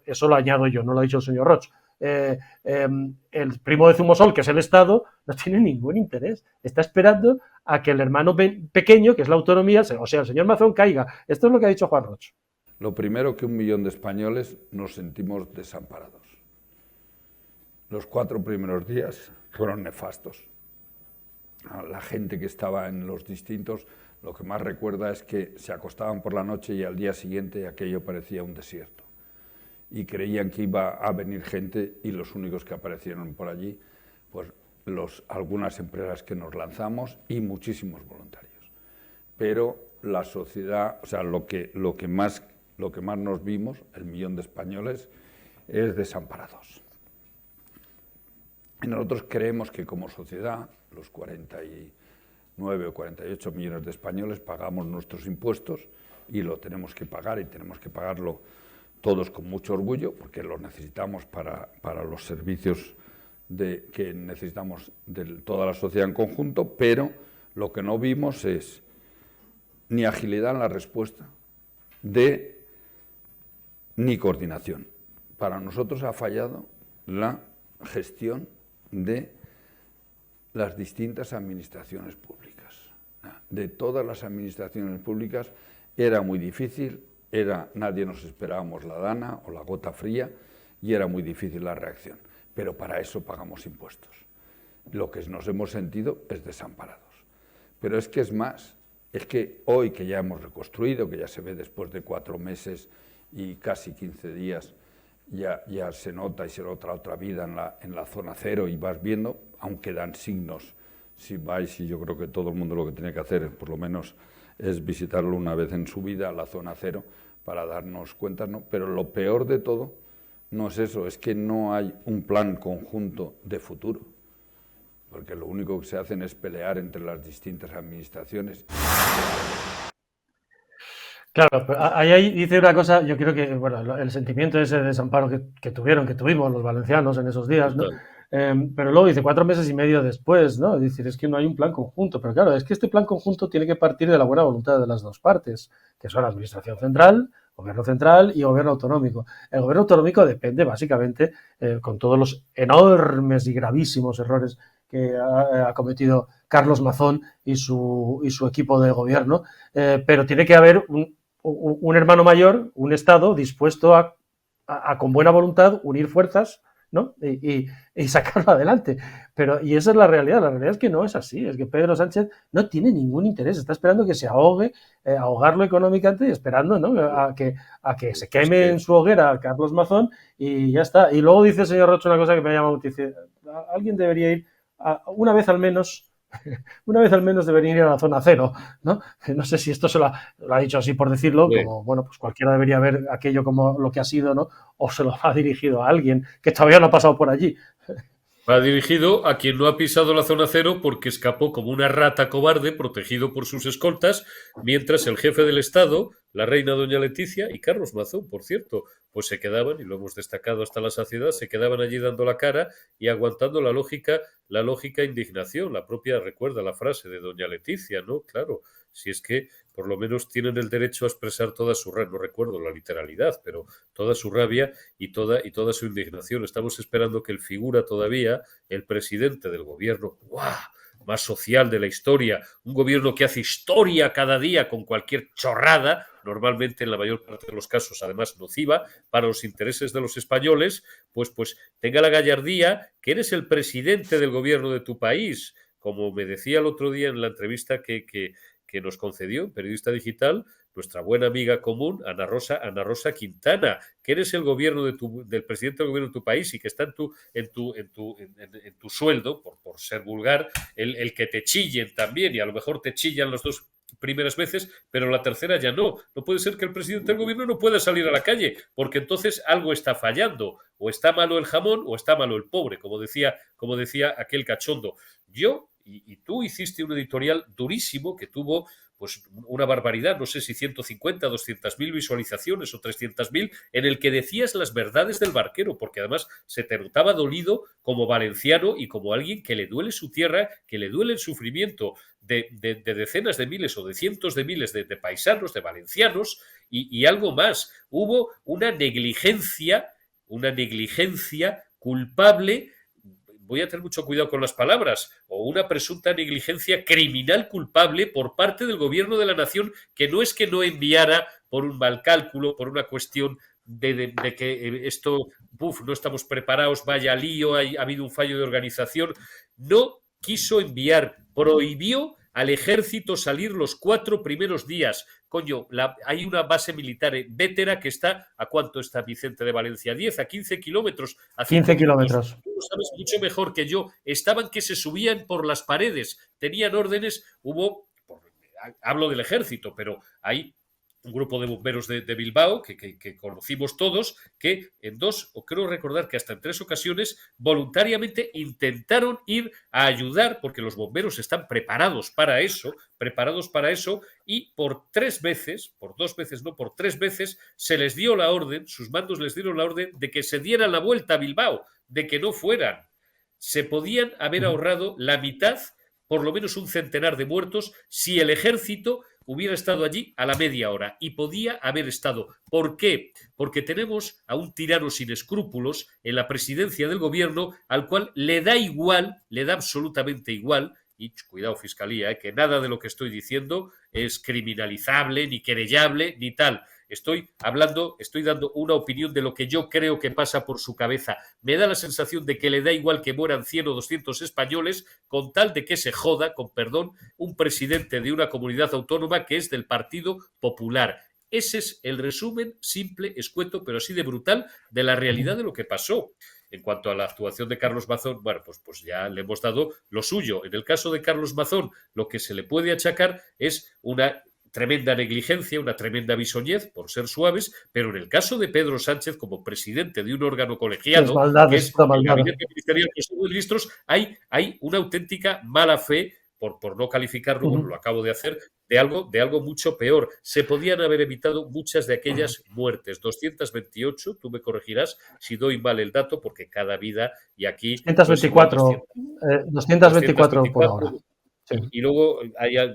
eso lo añado yo, no lo ha dicho el señor Roch, el primo de Zumosol, que es el Estado, no tiene ningún interés. Está esperando a que el hermano pequeño, que es la autonomía, o sea, el señor Mazón, caiga. Esto es lo que ha dicho Juan Roch. Lo primero, que 1 millón de españoles nos sentimos desamparados. Los 4 primeros días fueron nefastos. La gente que estaba en los distintos, lo que más recuerda es que se acostaban por la noche y al día siguiente aquello parecía un desierto. Y creían que iba a venir gente, y los únicos que aparecieron por allí, pues algunas empresas que nos lanzamos y muchísimos voluntarios. Pero la sociedad, o sea, lo que más nos vimos, el 1 millón de españoles, es desamparados. Y nosotros creemos que como sociedad, los 49 o 48 millones de españoles pagamos nuestros impuestos y lo tenemos que pagar, y tenemos que pagarlo todos con mucho orgullo, porque lo necesitamos para los servicios que necesitamos de toda la sociedad en conjunto, pero lo que no vimos es ni agilidad en la respuesta, ni coordinación. Para nosotros ha fallado la gestión de las distintas administraciones públicas. De todas las administraciones públicas era muy difícil, nadie nos esperábamos la dana o la gota fría y era muy difícil la reacción. Pero para eso pagamos impuestos. Lo que nos hemos sentido es desamparados. Pero es que es más, es que hoy que ya hemos reconstruido, que ya se ve después de 4 meses y casi 15 días, ya se nota y se nota otra vida en la zona cero y vas viendo, aunque dan signos, si vais, y yo creo que todo el mundo lo que tiene que hacer, por lo menos, es visitarlo una vez en su vida, la zona cero, para darnos cuenta, ¿no? Pero lo peor de todo no es eso, es que no hay un plan conjunto de futuro, porque lo único que se hacen es pelear entre las distintas administraciones. Claro, pero ahí dice una cosa, yo creo que, bueno, el sentimiento ese de desamparo que tuvimos los valencianos en esos días, ¿no? Pero luego dice 4 meses y medio después, ¿no? Es decir, es que no hay un plan conjunto, pero claro, es que este plan conjunto tiene que partir de la buena voluntad de las dos partes, que son la Administración Central, Gobierno Central y Gobierno Autonómico. El Gobierno Autonómico depende básicamente, con todos los enormes y gravísimos errores que ha cometido Carlos Mazón y su equipo de gobierno, pero tiene que haber un hermano mayor, un Estado dispuesto a con buena voluntad unir fuerzas, ¿no? Y sacarlo adelante. Y esa es la realidad es que no es así, es que Pedro Sánchez no tiene ningún interés, está esperando que se ahogue, ahogarlo económicamente y esperando, ¿no? a que se queme en su hoguera a Carlos Mazón y ya está. Y luego dice el señor Rocha una cosa que me llama mucho, dice, alguien debería ir una vez al menos debería ir a la zona cero, ¿no? No sé si esto se lo ha dicho así por decirlo, sí. Como, bueno, pues cualquiera debería ver aquello como lo que ha sido, ¿no? O se lo ha dirigido a alguien que todavía no ha pasado por allí. Va dirigido a quien no ha pisado la zona cero porque escapó como una rata cobarde protegido por sus escoltas, mientras el jefe del Estado, la reina doña Leticia y Carlos Mazón, por cierto, pues se quedaban, y lo hemos destacado hasta la saciedad, se quedaban allí dando la cara y aguantando la lógica indignación. La propia recuerda la frase de doña Leticia, ¿no? Claro, si es que por lo menos tienen el derecho a expresar toda su rabia, no recuerdo la literalidad, pero toda su rabia y toda su indignación. Estamos esperando que el figura todavía, el presidente del gobierno, ¡guau!, más social de la historia, un gobierno que hace historia cada día con cualquier chorrada, normalmente en la mayor parte de los casos además nociva para los intereses de los españoles, pues tenga la gallardía que eres el presidente del gobierno de tu país, como me decía el otro día en la entrevista que nos concedió, periodista digital, nuestra buena amiga común, Ana Rosa Quintana, que eres el gobierno del presidente del gobierno de tu país y que está en tu sueldo, por ser vulgar, el que te chillen también, y a lo mejor te chillan las 2 primeras veces, pero la tercera ya no. No puede ser que el presidente del gobierno no pueda salir a la calle, porque entonces algo está fallando, o está malo el jamón o está malo el pobre, como decía aquel cachondo. Yo y tú hiciste un editorial durísimo que tuvo pues una barbaridad, no sé si 150, 200.000 visualizaciones o 300.000, en el que decías las verdades del barquero, porque además se te notaba dolido como valenciano y como alguien que le duele su tierra, que le duele el sufrimiento de decenas de miles o de cientos de miles de paisanos, de valencianos, y algo más. Hubo una negligencia culpable, voy a tener mucho cuidado con las palabras, o una presunta negligencia criminal culpable por parte del gobierno de la nación, que no es que no enviara por un mal cálculo, por una cuestión de que esto, no estamos preparados, vaya lío, ha habido un fallo de organización. No quiso enviar, prohibió al ejército salir los 4 primeros días. Coño, hay una base militar en Bétera que está, ¿a cuánto está Vicente de Valencia? 10 a 15 kilómetros. A 15 kilómetros. Tú lo sabes mucho mejor que yo. Estaban que se subían por las paredes, tenían órdenes, hablo del ejército, pero hay un grupo de bomberos de Bilbao que conocimos todos, que en 2, o creo recordar que hasta en 3 ocasiones, voluntariamente intentaron ir a ayudar, porque los bomberos están preparados para eso, y por 3 veces, por 2 veces no, por 3 veces, se les dio la orden, sus mandos les dieron la orden de que se dieran la vuelta a Bilbao, de que no fueran. Se podían haber ahorrado la mitad, por lo menos un centenar de muertos, si el ejército hubiera estado allí a la media hora y podía haber estado. ¿Por qué? Porque tenemos a un tirano sin escrúpulos en la presidencia del gobierno al cual le da igual, le da absolutamente igual, y cuidado Fiscalía, que nada de lo que estoy diciendo es criminalizable, ni querellable, ni tal. Estoy dando una opinión de lo que yo creo que pasa por su cabeza. Me da la sensación de que le da igual que mueran 100 o 200 españoles con tal de que se joda, con perdón, un presidente de una comunidad autónoma que es del Partido Popular. Ese es el resumen simple, escueto, pero así de brutal de la realidad de lo que pasó. En cuanto a la actuación de Carlos Mazón, bueno, pues ya le hemos dado lo suyo. En el caso de Carlos Mazón, lo que se le puede achacar es una tremenda negligencia, una tremenda bisoñez, por ser suaves, pero en el caso de Pedro Sánchez, como presidente de un órgano colegiado, es maldad, que es es una el maldad. Gabinete Ministerial del Consejo de Ministros, hay una auténtica mala fe, por no calificarlo, bueno, lo acabo de hacer, de algo mucho peor. Se podían haber evitado muchas de aquellas muertes. 228, tú me corregirás si doy mal el dato, porque cada vida, y aquí... 224, 224 por ahora. Sí. Y luego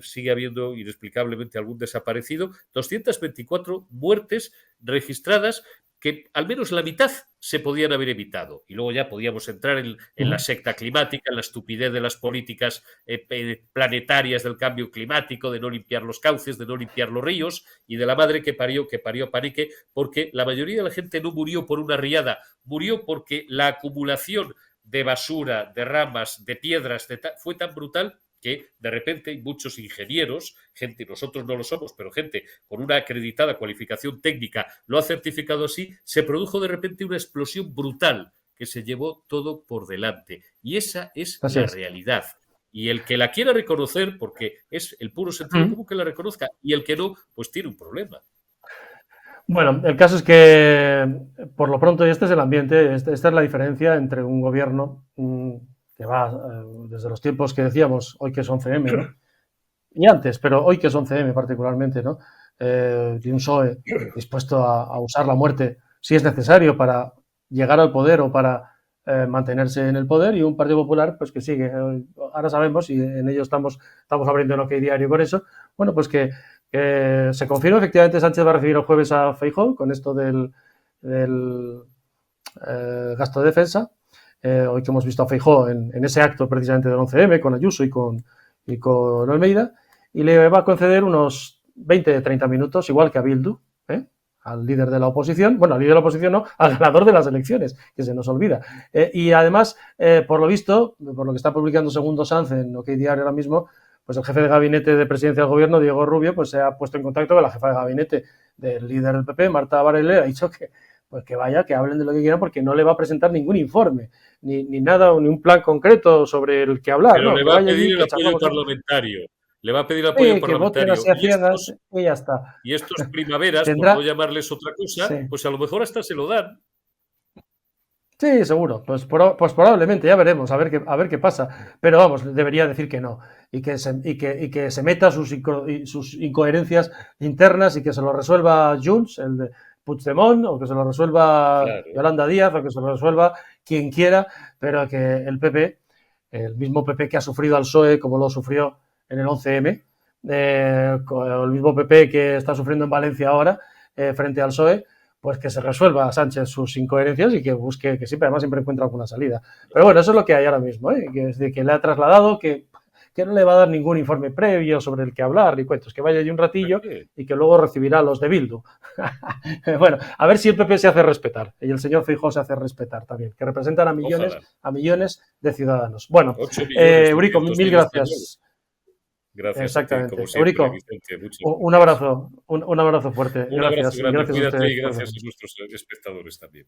sigue habiendo inexplicablemente algún desaparecido. 224 muertes registradas que al menos la mitad se podían haber evitado. Y luego ya podíamos entrar en la secta climática, en la estupidez de las políticas planetarias del cambio climático, de no limpiar los cauces, de no limpiar los ríos, y de la madre que parió Panique, porque la mayoría de la gente no murió por una riada, murió porque la acumulación de basura, de ramas, de piedras, fue tan brutal que de repente muchos ingenieros, gente, nosotros no lo somos, pero gente con una acreditada cualificación técnica lo ha certificado así, se produjo de repente una explosión brutal que se llevó todo por delante. Y esa es la realidad. Y el que la quiera reconocer, porque es el puro sentido común que la reconozca, y el que no, pues tiene un problema. Bueno, el caso es que, por lo pronto, y este es el ambiente, esta es la diferencia entre un gobierno que va desde los tiempos que decíamos, hoy que es 11M, ¿no? Y antes, pero hoy que es 11M particularmente, ¿no? De un PSOE dispuesto a usar la muerte si es necesario para llegar al poder o para mantenerse en el poder, y un Partido Popular pues que sigue. Ahora sabemos, y en ello estamos abriendo en OK Diario con eso, bueno, pues que se confirma efectivamente Sánchez va a recibir el jueves a Feijóo con esto del gasto de defensa. Hoy que hemos visto a Feijóo en ese acto precisamente del 11M con Ayuso y con Almeida, y le va a conceder unos 20-30 minutos, igual que a Bildu, al líder de la oposición, bueno, al líder de la oposición no, al ganador de las elecciones, que se nos olvida. Y además, por lo visto, por lo que está publicando Segundo Sanz en OK Diario ahora mismo, pues el jefe de gabinete de presidencia del gobierno, Diego Rubio, pues se ha puesto en contacto con la jefa de gabinete del líder del PP, Marta Varela, ha dicho que pues que vaya, que hablen de lo que quieran, porque no le va a presentar ningún informe, ni nada, ni un plan concreto sobre el que hablar. Pero ¿no? le va a pedir el apoyo parlamentario. Le va a pedir apoyo parlamentario. Así a ciegas, y ya está. Y estos primaveras, por no llamarles otra cosa, pues a lo mejor hasta se lo dan. Sí, seguro. Pues probablemente, ya veremos, a ver qué pasa. Pero vamos, debería decir que no. Y que se meta sus incoherencias internas y que se lo resuelva Junts, el de Puigdemont, o que se lo resuelva Yolanda Díaz, o que se lo resuelva quien quiera, pero que el PP, el mismo PP que ha sufrido al PSOE como lo sufrió en el 11M, el mismo PP que está sufriendo en Valencia ahora frente al PSOE, pues que se resuelva a Sánchez sus incoherencias y que busque, que siempre encuentra alguna salida. Pero bueno, eso es lo que hay ahora mismo, que le ha trasladado que no le va a dar ningún informe previo sobre el que hablar ni cuentos, que vaya allí un ratillo y que luego recibirá los de Bildu. Bueno, a ver si el PP se hace respetar y el señor Feijóo se hace respetar también, que representan a millones de ciudadanos. Bueno, Eurico, mil gracias. Gracias. Exactamente. Eurico, un abrazo fuerte. Un abrazo grande, gracias cuídate a ustedes, y gracias a nuestros espectadores también.